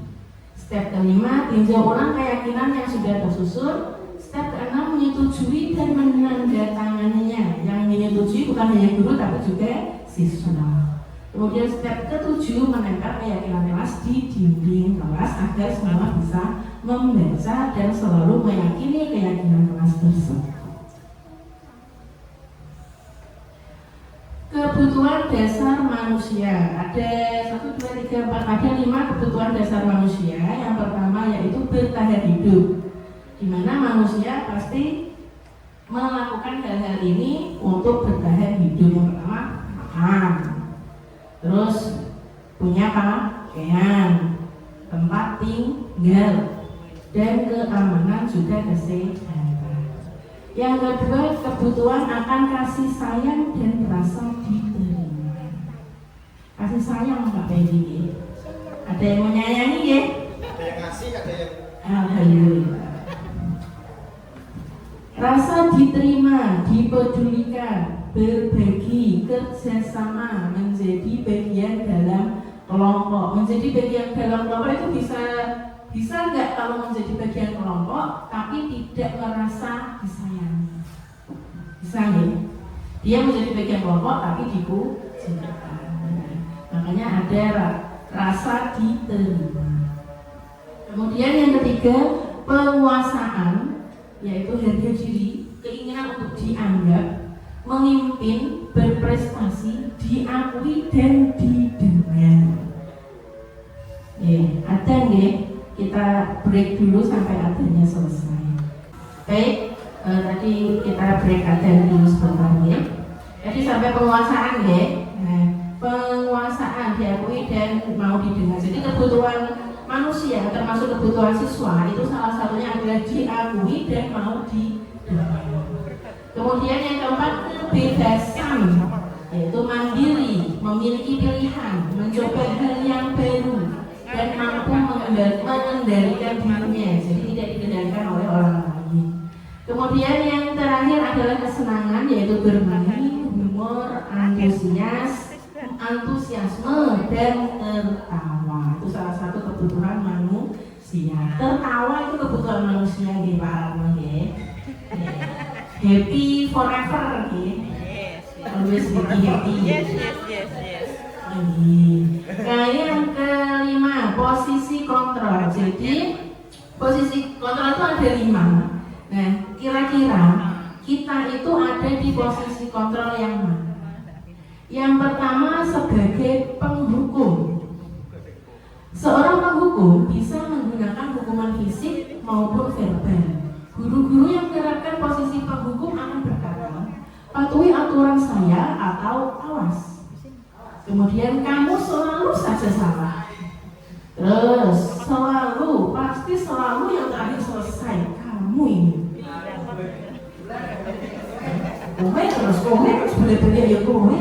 Step kelima, tinjau ulang keyakinan yang sudah tersusun. Step keenam, menyetujui dan menandatanganinya. Yang menyetujui bukan hanya guru tapi juga siswa. Kemudian step ketujuh, menempel keyakinan kelas di dinding kelas agar semua bisa membaca dan selalu meyakini keyakinan kelas tersebut. Kebutuhan dasar manusia ada 1, 2, 3, 4, ada 5 kebutuhan dasar manusia. Yang pertama yaitu bertahan hidup, di mana manusia pasti melakukan hal-hal ini untuk bertahan hidup. Yang pertama makan, terus punya pakaian, tempat tinggal, dan keamanan juga kesehatan. Yang kedua, kebutuhan akan kasih sayang dan rasa diterima. kasih sayang Pak Pedi. Ada yang menyayangi ya? Ada yang ngasih, ada yang Alhamdulillah. Rasa diterima, dipedulikan, berbagi, kerjasama menjadi bagian dalam kelompok. Menjadi bagian dalam kelompok itu bisa nggak kalau menjadi bagian kelompok tapi tidak merasa disayangi? Bisa nggak? Dia menjadi bagian kelompok tapi dikucilkan. Makanya ada rasa diterima. Kemudian yang ketiga, penguasaan, yaitu harga diri, keinginan untuk dianggap, memimpin, berprestasi, diakui dan didengar. Ada nggih? Kita break dulu sampai adanya selesai. Baik, tadi kita break adzan dulu sebentar ya. Jadi sampai penguasaan ya. Nah, penguasaan diakui dan mau didengar. Jadi kebutuhan manusia termasuk kebutuhan siswa itu salah satunya adalah diakui dan mau didengar. Kemudian yang keempat, kebebasan, yaitu mandiri, memiliki pilihan, mencoba hal yang baru dan mampu mengendalikan dirinya, jadi tidak dikendalikan oleh orang lain. Kemudian yang terakhir adalah kesenangan, yaitu bermain, humor, antusiasme dan tertawa. Itu salah satu kebutuhan manusia. Tertawa itu kebutuhan manusia di Pak Arno ya. Happy forever ya. Always happy. Yes. Nah, yang kelima, posisi kontrol. Jadi posisi kontrol itu ada 5. Nah, kira-kira kita itu ada di posisi kontrol yang mana? Yang pertama sebagai penghukum. Seorang penghukum bisa menggunakan hukuman fisik maupun verbal. Guru-guru yang menerapkan posisi penghukum akan berkata, patuhi aturan saya atau awas. Kemudian kamu selalu saja salah. Terus pasti selalu yang terakhir selesai. Kamu ini. Kowe terus boleh-boleh ya kowe.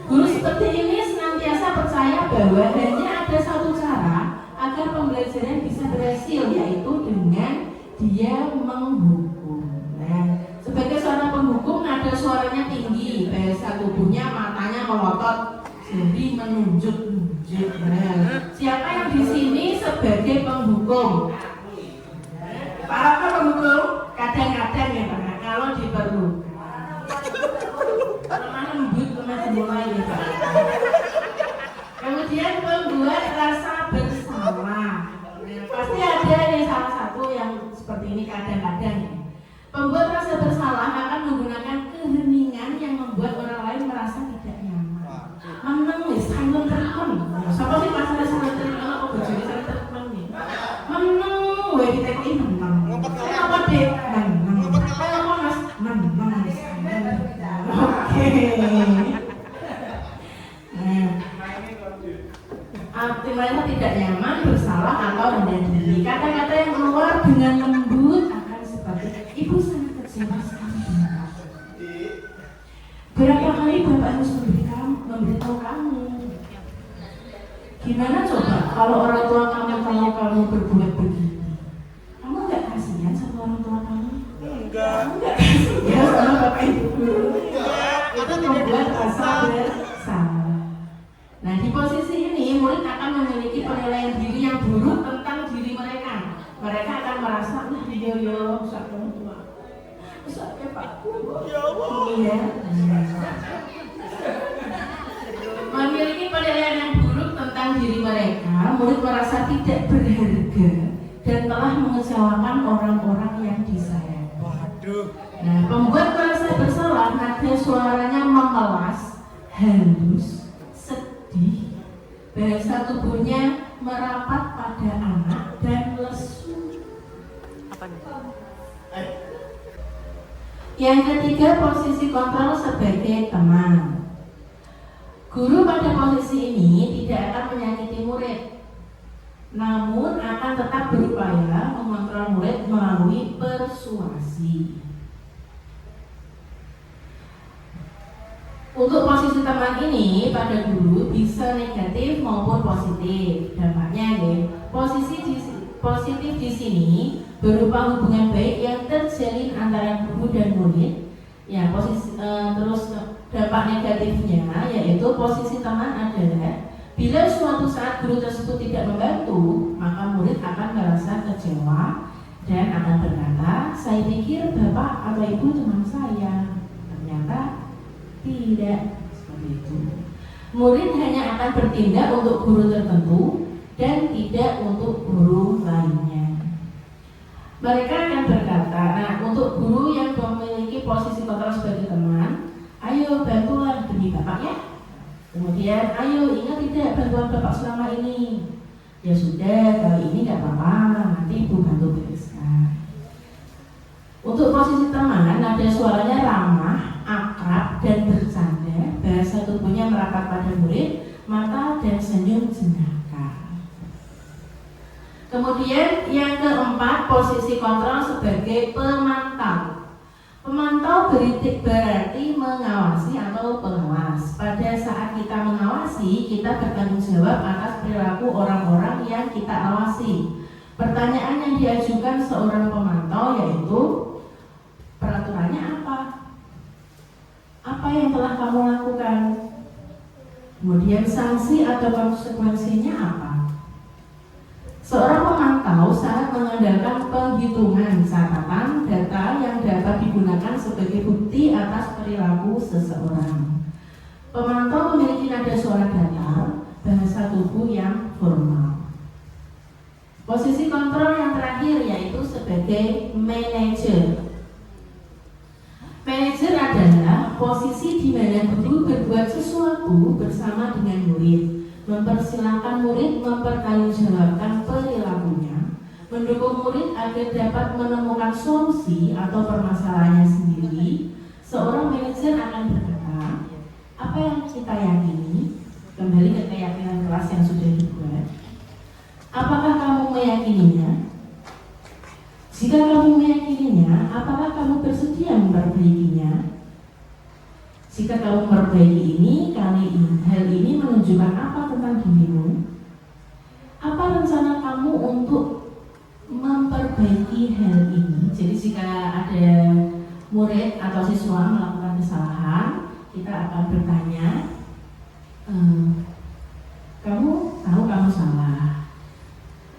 Guru seperti ini senantiasa percaya bahwa hanya ada satu cara agar pembelajaran bisa berhasil, yaitu dengan dia menghukum. Nah, sebagai seorang penghukum, nada suaranya tinggi, bahasa tubuhnya, matanya melotot, jadi menunjuk-nunjuk. Nah, siapa yang di sini sebagai penghukum? Para penghukum kadang-kadang ya Pak, kalau diperlukan. Lemah lembut, lemah dimulai ya Pak. Kemudian membuat rasa bersalah. Pasti ada nih salah satu yang seperti ini kadang-kadang ya. Pembuat rasa bersalah akan menggunakan keheningan yang membuat orang lain merasa tidak nyaman. Meneng nih, silent treatment. Siapa sih pasal silent treatment apa bojone silent treatment nih? Meneng, gue diteki meneng. Apa deh? Meneng. Apa mas? Meneng. Oke. Arti mereka tidak nyaman, bersalah atau rendah diri. Kata-kata yang keluar dengan lembut akan seperti ibu sangat kecewa sekali. Berapa kali bapak harus memberitahu kamu? Gimana coba kalau orang tua kamu kalau kamu berbuat begini? Kamu nggak kasihan sama orang tua kamu? enggak. Kamu nggak kasihan sama bapak ibu? Itu membuat rasa bersalah. Nah, di posisi ini murid akan memiliki penilaian diri yang buruk tentang diri mereka. Mereka akan merasa, nah yo, usah kamu tua, usah Pak, ya Allah. Iya. Memiliki penilaian yang buruk tentang diri mereka, murid merasa tidak berharga dan telah mengecewakan orang-orang yang disayang. Waduh. Nah, pembuat merasa bersalah, nada suaranya memelas, halus, sedih, bahasa tubuhnya merapat pada anak dan lesu. Yang ketiga, posisi kontrol sebagai teman. Guru pada posisi ini tidak akan menyakiti murid, namun akan tetap berupaya mengontrol murid melalui persuasi. Untuk posisi teman ini pada guru bisa negatif maupun positif. Dampaknya ya, positif di sini berupa hubungan baik yang terjalin antara guru dan murid. Ya, terus dampak negatifnya yaitu posisi teman adalah bila suatu saat guru tersebut tidak membantu, maka murid akan merasa kecewa dan akan berkata, saya pikir bapak atau ibu teman saya. Ternyata tidak seperti itu. Murid hanya akan bertindak untuk guru tertentu dan tidak untuk guru lainnya. Mereka akan berkata, nah untuk guru yang memiliki posisi kontrol sebagai teman, ayo bantulah demi bapak ya. Kemudian, ayo ingat tidak bantuan bapak selama ini. Ya sudah, kali ini gak apa-apa, nanti ibu bantu bereskan. Untuk posisi teman, nada suaranya ramah, akrab, dan bercanda. Bahasa tubuhnya merapat pada murid, mata dan senyum jenaka. Kemudian yang keempat, posisi kontrol sebagai pemantau. Pemantau berarti mengawasi atau pengawas. Pada saat kita mengawasi, kita bertanggung jawab atas perilaku orang-orang yang kita awasi. Pertanyaan yang diajukan seorang pemantau yaitu, peraturannya apa? Apa yang telah kamu lakukan? Kemudian sanksi atau konsekuensinya apa? Seorang pemantau sangat mengandalkan penghitungan catatan data yang dapat digunakan sebagai bukti atas perilaku seseorang. Pemantau memiliki nada suara datar, bahasa tubuh yang formal. Posisi kontrol yang terakhir yaitu sebagai manajer. Manajer adalah posisi di mana guru berbuat sesuatu bersama dengan murid, mempersilahkan murid mempertanggungjawabkan perilakunya, mendukung murid agar dapat menemukan solusi atau permasalahannya sendiri. Seorang manajer akan berkata, apa yang kita yakini, kembali ke keyakinan kelas yang sudah dibuat. Apakah kamu meyakininya? Jika kamu meyakininya, apakah kamu bersedia memperbaikinya? Jika kamu memperbaiki ini, hal ini menunjukkan apa tentang dirimu? Apa rencana kamu untuk memperbaiki hal ini? Jadi jika ada murid atau siswa melakukan kesalahan, kita akan bertanya, kamu tahu kamu salah.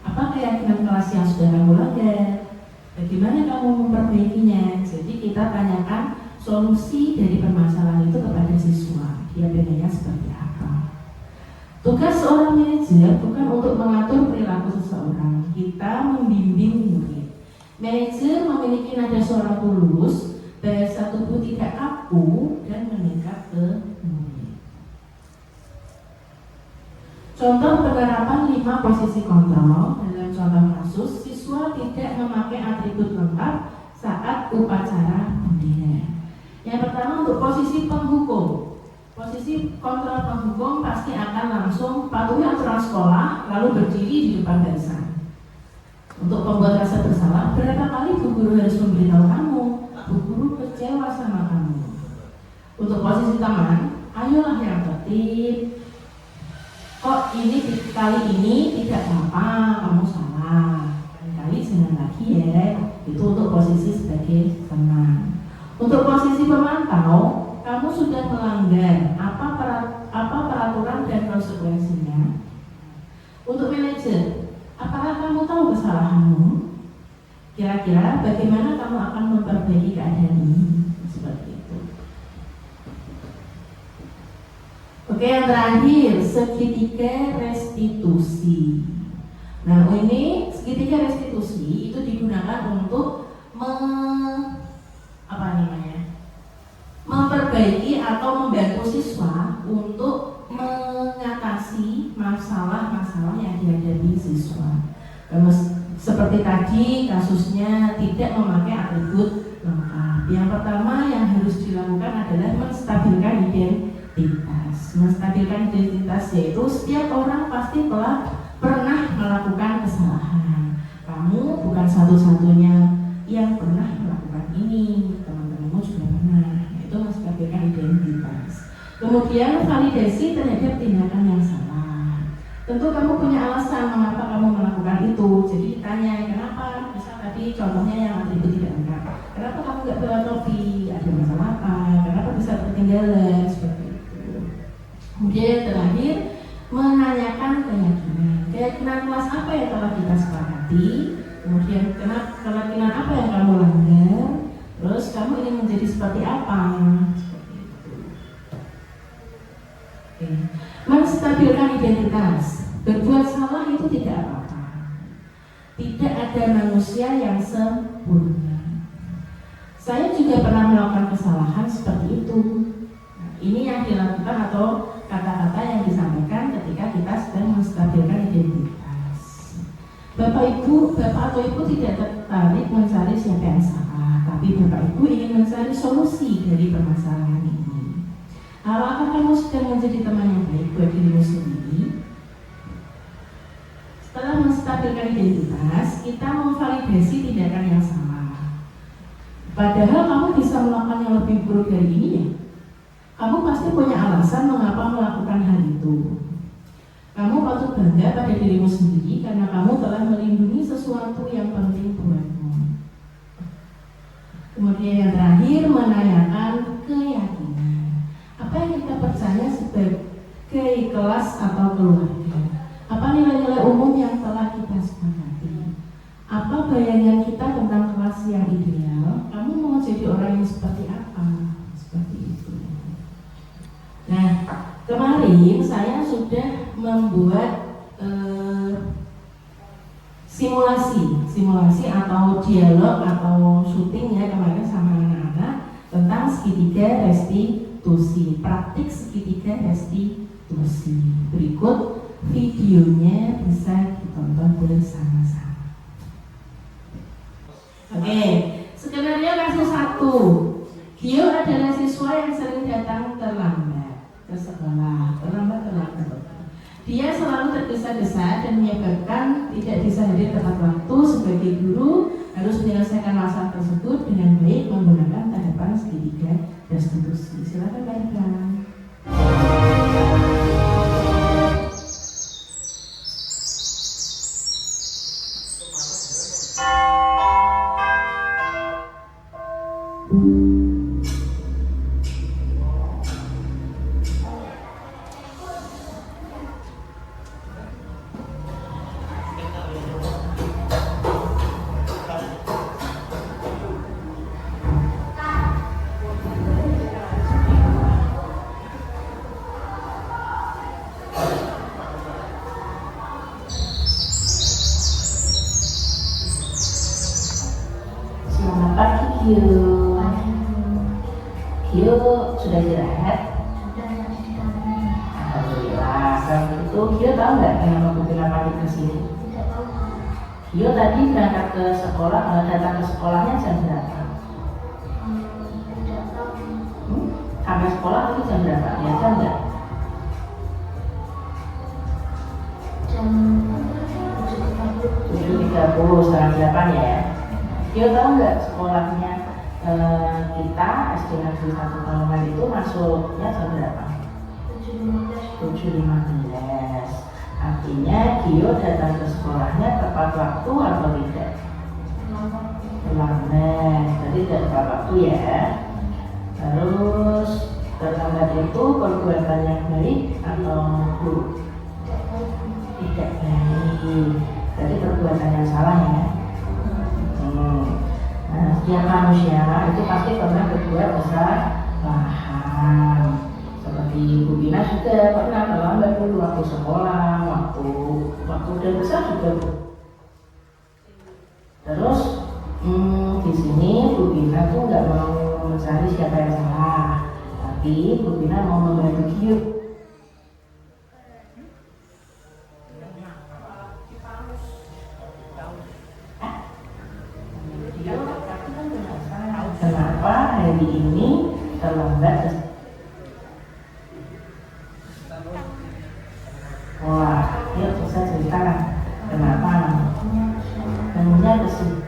Apa keyakinan kelas yang sudah kamu langgar? Bagaimana kamu memperbaikinya? Jadi kita tanyakan solusi dari permasalahan itu kepada siswa. Dia bedanya seperti apa? Tugas seorang manajer bukan untuk mengatur perilaku seseorang. Kita membimbing murid. Manajer memiliki nada suara tulus, bahasa tubuh tidak kaku, dan mendekat ke murid. Contoh penerapan 5 posisi kontrol. Dalam contoh kasus, siswa tidak memakai atribut lengkap saat upacara bendera. Yang pertama untuk posisi penghukum. Posisi kontrol penghukum pasti akan langsung patuhi aturan sekolah lalu berdiri di depan barisan. Untuk pembuat rasa bersalah, berapa kali bu guru harus memberitahu kamu? Bu guru kecewa sama kamu. Untuk posisi teman, ayolah yang tertib. Kok ini kali ini tidak apa-apa, kamu salah. Kali jangan lagi ya. Itu untuk posisi sebagai teman. Untuk posisi pemantau, kamu sudah melanggar apa peraturan dan konsekuensinya. Untuk manajer, apakah kamu tahu kesalahanmu? Kira-kira bagaimana kamu akan memperbaiki keadaan ini? Seperti itu. Oke, yang terakhir, segitiga restitusi. Nah, ini segitiga restitusi itu digunakan untuk memperbaiki atau membantu siswa untuk mengatasi masalah-masalah yang dihadapi siswa. Seperti tadi kasusnya tidak memakai atribut lengkap. Yang pertama yang harus dilakukan adalah menstabilkan identitas. Menstabilkan identitas yaitu setiap orang pasti telah pernah melakukan kesalahan. Kamu bukan satu-satunya yang pernah melakukan ini, teman-temanmu juga pernah. Itu menstabilkan identitas. Kemudian validasi terhadap tindakan yang salah. Tentu kamu punya alasan mengapa kamu melakukan itu. Jadi ditanya kenapa, misal tadi contohnya yang atribut tidak lengkap. Kenapa kamu nggak bawa topi? Ada masalah apa? Kenapa bisa ketinggalan? Seperti itu. Kemudian terakhir menanyakan keyakinan. Keyakinan kelas apa yang telah kita sepakati? Kemudian keyakinan apa yang kamu langgar? Terus kamu ingin menjadi seperti apa? Seperti itu. Oke. Menstabilkan identitas. Berbuat salah itu tidak apa-apa. Tidak ada manusia yang sempurna. Saya juga pernah melakukan kesalahan seperti itu. Nah, ini yang dilakukan atau kata-kata yang disampaikan ketika kita sedang menstabilkan identitas. Bapak atau ibu tidak tertarik mencari siapa yang salah, tapi Bapak Ibu ingin mencari solusi dari permasalahan ini. Apakah kamu sedang menjadi teman yang baik buat dirimu sendiri? Setelah menstabilkan identitas, kita memvalidasi tindakan yang salah. Padahal kamu bisa melakukan yang lebih buruk dari ini ya. Kamu pasti punya alasan mengapa melakukan hal itu. Kamu patut bangga pada dirimu sendiri karena kamu telah melindungi sesuatu yang penting buatmu. Kemudian yang terakhir, menanyakan keyakinan. Apa yang kita percaya sebagai kelas atau keluarga? Apa nilai-nilai umum yang telah kita sepakati? Apa bayangan kita tentang kelas yang ideal? Kamu mau jadi orang yang seperti apa? Seperti itu. Nah, kemarin saya sudah membuat simulasi atau dialog atau syuting ya kemarin sama anak-anak tentang segitiga restitusi, praktik segitiga restitusi. Berikut videonya bisa ditonton bersama-sama. Oke, skenario kasus 1. Gio adalah siswa yang sering datang terlambat ke sekolah. Terlambat. Dia selalu tergesa-gesa dan menyebabkan tidak bisa hadir tepat waktu. Sebagai guru harus menyelesaikan masalah tersebut dengan baik menggunakan tahapan segitiga restitusi. Silakan Pak Ibrahim. Gio sudah istirahat? Alhamdulillah. Kalau itu Gio tahu nggak kenapa Bu Bila pagi ke sini? Gio tadi berangkat ke sekolah, datang ke sekolahnya jam berapa? Sampai sekolah itu jam berapa? Ya jam nggak? Jam 7.30, setengah 8 ya. Gio tahu nggak sekolahnya kita SD Negeri 1 Balongan itu masuknya jam berapa? 7.15. Artinya Gio datang ke sekolahnya tepat waktu atau tidak? Terlambat. Jadi tidak tepat waktu ya. Terus terlambat itu perbuatan yang baik atau buruk? Tidak baik. Jadi perbuatan yang salah ya. Nah, setiap manusia itu pasti pernah berbuat kesalahan. Seperti Bu Bina juga pernah terlambat dulu waktu sekolah, waktu udah besar juga. Terus di sini Bu Bina tuh nggak mau mencari siapa yang salah, tapi Bu Bina mau membantu Gio. Kenapa hari ini terlambat? Wah, yuk bisa ceritakan kenapa? Bangunnya ke sini.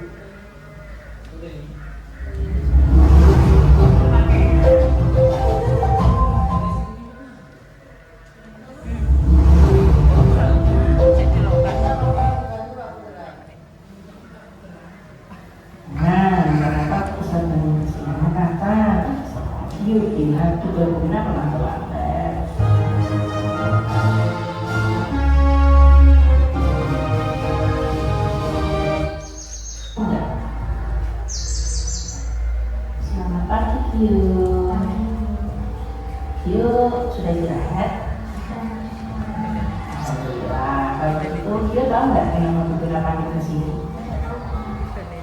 Yuk, Dina juga Bina pernah terlambat. Enggak. Selamat pagi, Kyu. Kyu sudah istirahat? Alhamdulillah. Kalau begitu, Kyu tahu nggak kenapa Bina panggil ke sini?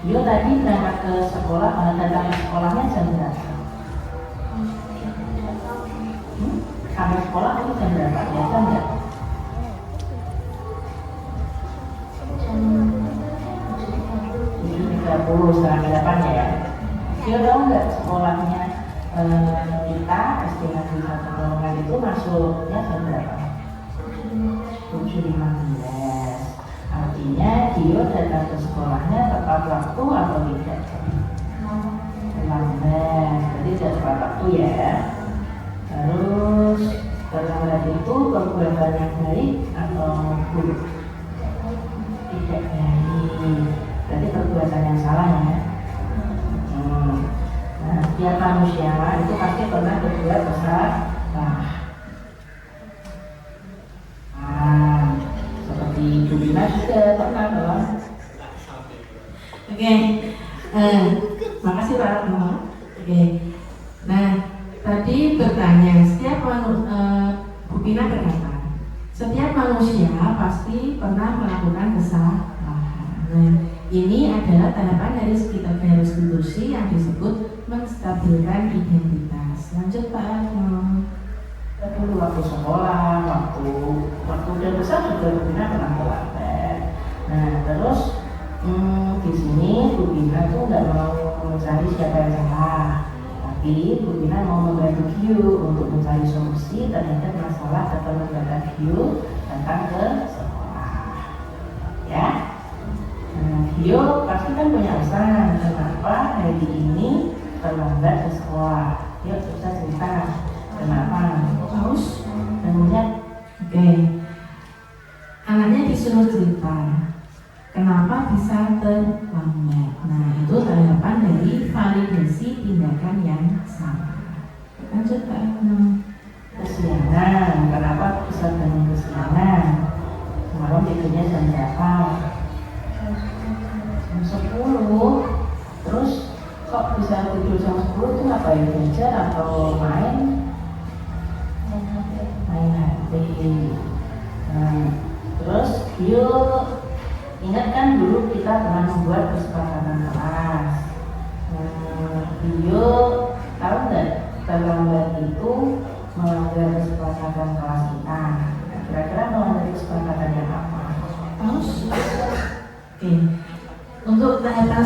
Kyu tadi berangkat ke sekolah, datang ke sekolahnya jam berapa? Sampai sekolah itu jam berapa? Biasa nggak? Jam 7.30 setengah 8 ya. Dia tahu nggak sekolahnya kita SD Negeri 1 Balongan itu masuknya jam berapa? 7.15. Artinya dia datang ke sekolahnya tepat waktu atau tidak? Lambat. Jadi tidak tepat waktu ya. Terus terlambat itu perbuatan yang baik atau buruk? Tidak baik. Berarti perbuatan yang salah ya. Nah, setiap manusia itu pasti pernah berbuat kesalahan. Seperti Ibu Bina juga pernah loh. Oke. Makasih Pak. Oke. Nah, tadi bertanya, Bu Pina berkata, setiap manusia pasti pernah melakukan kesalahan. Nah, ini adalah tahapan dari sekitar restitusi yang disebut menstabilkan identitas. Lanjut Pak Arno. Dulu waktu sekolah, waktu udah besar juga Bu Pina pernah terlambat. Nah, terus di sini Bu Pina tuh nggak mau mencari siapa yang salah. Tapi Bu Pina mau membantu Kyu untuk mencari solusi terhadap masalah keterlambatan Kyu datang ke sekolah. Ya, Kyu pasti kan punya alasan kenapa hari ini terlambat ke sekolah. Yuk bisa cerita kenapa? Haus dan melihat. Oke, anaknya disuruh cerita kenapa bisa terlambat. Nah, itu tanggapan dari validasi tindakan yang salah. Lanjut Pak Arno. Kesiangan, kenapa bisa bangun kesiangan? Semalam tidurnya jam berapa? Jam 10. Terus kok bisa tidur jam 10 itu ngapain, belajar atau main? Main HP. Nah, terus yuk, ingat kan dulu kita pernah membuat kesepakatan kelas. Bio tahu nggak terlambat itu melanggar kesepakatan kelas kita. Nah, kira-kira melanggar kesepakatan yang apa? Tahu? Oke. Untuk tahapan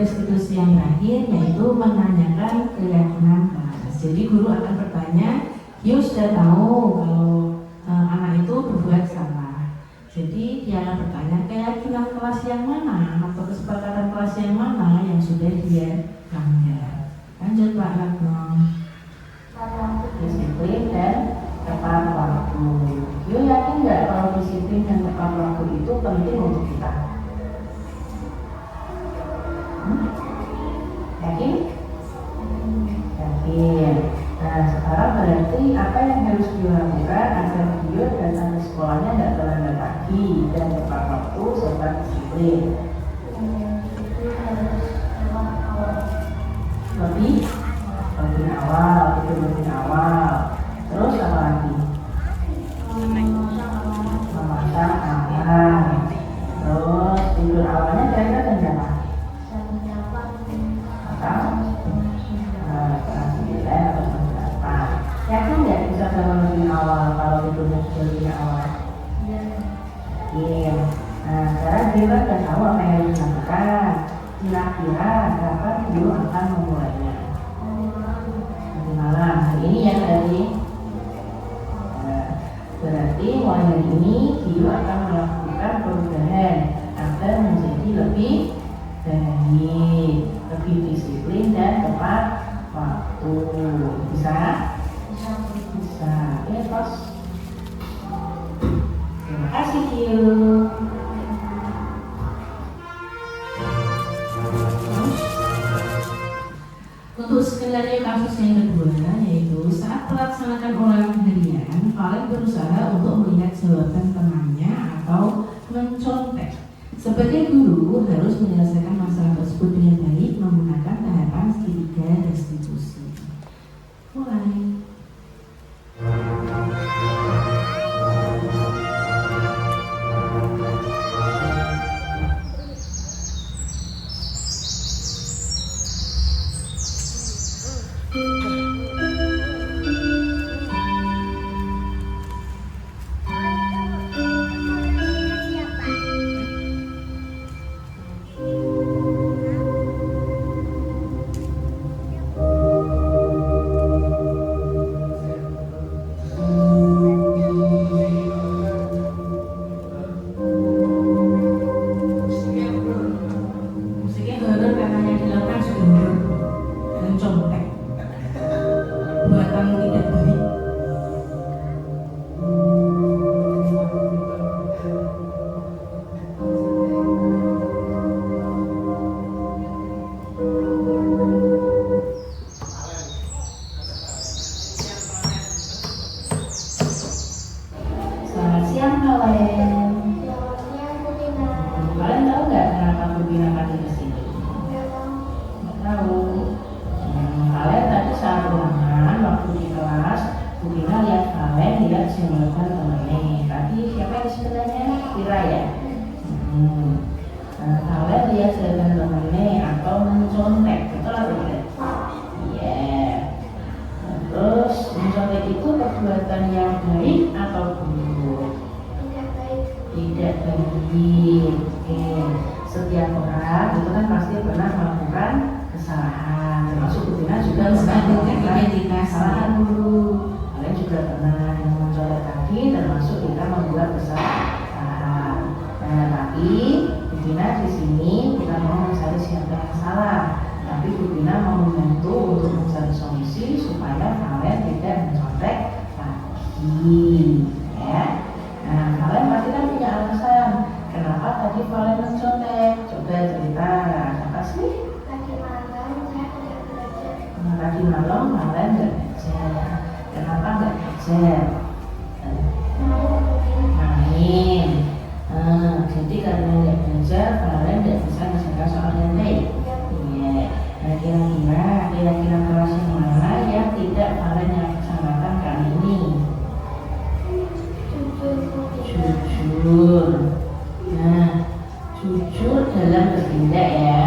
restitusi yang terakhir yaitu menanyakan keyakinan kelas. Jadi guru akan bertanya, Yo sudah tahu kalau anak itu berbuat salah. Jadi dia akan bertanya keyakinan kelas yang mana atau kesepakatan kelas yang mana yang sudah dia langgar. Lanjut Pak Ratno. Disiplin dan tepat waktu. Yo yakin nggak kalau disiplin dan tepat waktu itu penting untuk kita? Yakin? Yakin. Nah sekarang berarti apa yang harus dilakukan agar dia datang ke sekolahnya tidak terlambat pagi dan tepat waktu serta disiplin? Lebih awal, itu lebih awal. Terus apa lagi? Memasang alarm. Terus tidur awalnya kira-kira jam berapa? Atau? Setengah 9 atau setengah 8. Yakin nggak bisa bangun lebih awal kalau tidurnya sudah lebih awal? Iya. Nah sekarang dia kan tahu apa yang harus dilakukan. Kira-kira kapan dia akan memulainya? Malam. Hari ini ya tadi. Berarti mulai hari ini Kyu akan melakukan perubahan agar menjadi lebih baik, lebih disiplin dan tepat waktu. Bisa? Bisa. Ya, Bos. Terima kasih Kyu. Untuk skenario kasus yang kedua, yaitu saat melaksanakan ulangan harian, Valen berusaha untuk melihat jawaban temannya atau mencontek. Sebagai guru, harus menyelesaikan masalah tersebut dengan baik menggunakan tahapan segitiga restitusi. Mulai. Musiknya horor karena yang dilakukan sudah horor dan contek. Buatan tidak baik. Selamat siang, Valen. Valen tahu nggak kenapa aku bilang tadi ke sini? Nggak tahu. Valen tadi saat ulangan waktu di kelas, Bu Gina lihat Valen lihat jembatan temennya. Tadi siapa yang sebenarnya? Kira ya. Valen lihat jembatan temennya atau mencontek, betul atau tidak? Iya. Terus mencontek itu perbuatan yang baik atau buruk? Tidak baik. Oke. Setiap orang itu kan pasti pernah melakukan kesalahan. Termasuk Bu Gina juga pernah melakukan kesalahan dulu. Kalian juga pernah yang mencontek tadi, termasuk kita membuat kesalahan. Nah, tapi Bu Gina di sini bukan mau mencari siapa yang salah, tapi Bu Gina mau membantu untuk mencari solusi supaya kalian tidak mencontek lagi, ya. Nah, kalian pasti kan punya alasan kenapa tadi kalian mencontek. Coba cerita, apa sih? Tadi malam kalian nggak belajar. Kenapa nggak belajar? Main. Jadi karena nggak belajar, kalian nggak bisa menyelesaikan soal yang baik. Iya. Nah, kira-kira kelas yang mana yang tidak kalian yang kesempatan kali ini? Jujur. Nah, jujur dalam bertindak ya.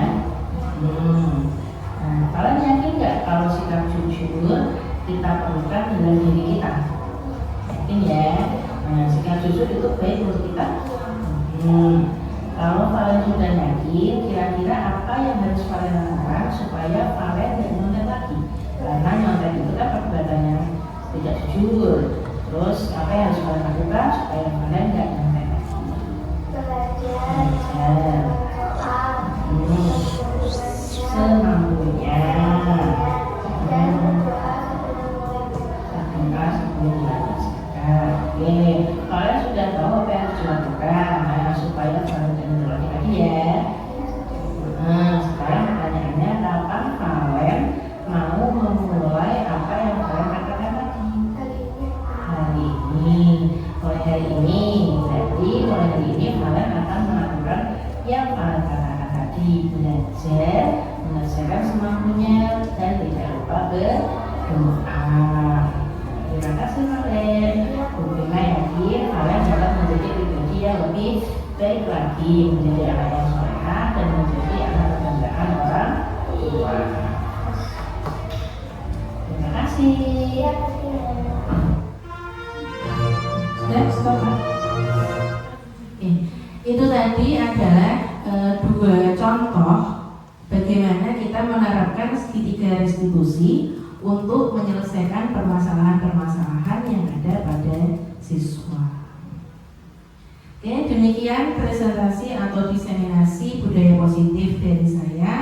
Nah, kalian yakin nggak kalau sikap jujur kita perlukan dalam diri kita? Yakin ya? Nah, sikap jujur itu baik menurut kita. Kalau kalian sudah yakin, kira-kira apa yang harus kalian lakukan supaya kalian tidak nyontek lagi? Karena nyontek itu kan perbuatan yang tidak jujur. Terus apa yang harus kalian lakukan supaya kalian tidak nyontek lagi? Belajar. Semampunya. Berdoa sebelum dilaksanakan. Oke, kalian sudah tahu apa yang harus dilakukan supaya kalian tidak nyontek lagi ya. Nah, sekarang pertanyaannya, kapan kalian mau memulai apa yang kalian katakan tadi? Hari ini. Mulai hari ini. Berarti mulai hari ini kalian akan melakukan yang kalian katakan tadi, belajar, menyelesaikan semampunya, dan tidak lupa berdoa. Terima kasih kalian. Bu Gina yakin kalian dapat menjadi pribadi yang lebih baik lagi, menjadi anak yang solehah dan menjadi anak kebanggaan orang tua. Terima kasih. Sudah stop. Itu tadi adalah dua contoh bagaimana kita menerapkan segitiga restitusi untuk menyelesaikan permasalahan-permasalahan yang ada pada siswa. Oke, demikian presentasi atau diseminasi budaya positif dari saya.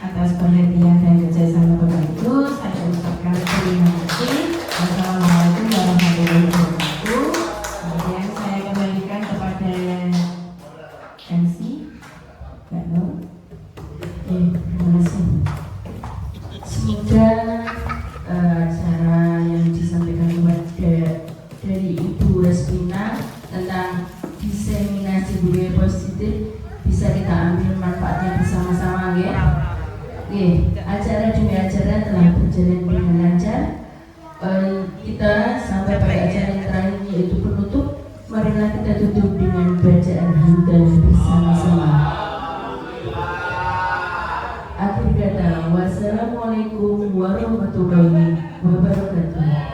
Atas perhatian dan kerjasama Bapak Ibu, saya ucapkan terima kasih. Wassalamualaikum warahmatullahi wabarakatuh. Kemudian saya kembalikan kepada MC. Terima kasih. semoga acara yang disampaikan dari Ibu Resmina tentang diseminasi budaya positif bisa kita ambil manfaatnya bersama-sama ya. Oke, acara demi acara telah berjalan dengan lancar. Kita sampai pada acara yang terakhir yaitu penutup. Marilah kita tutup dengan bacaan hamdalah bersama-sama. Akhir kata, wassalamualaikum warahmatullahi wabarakatuh.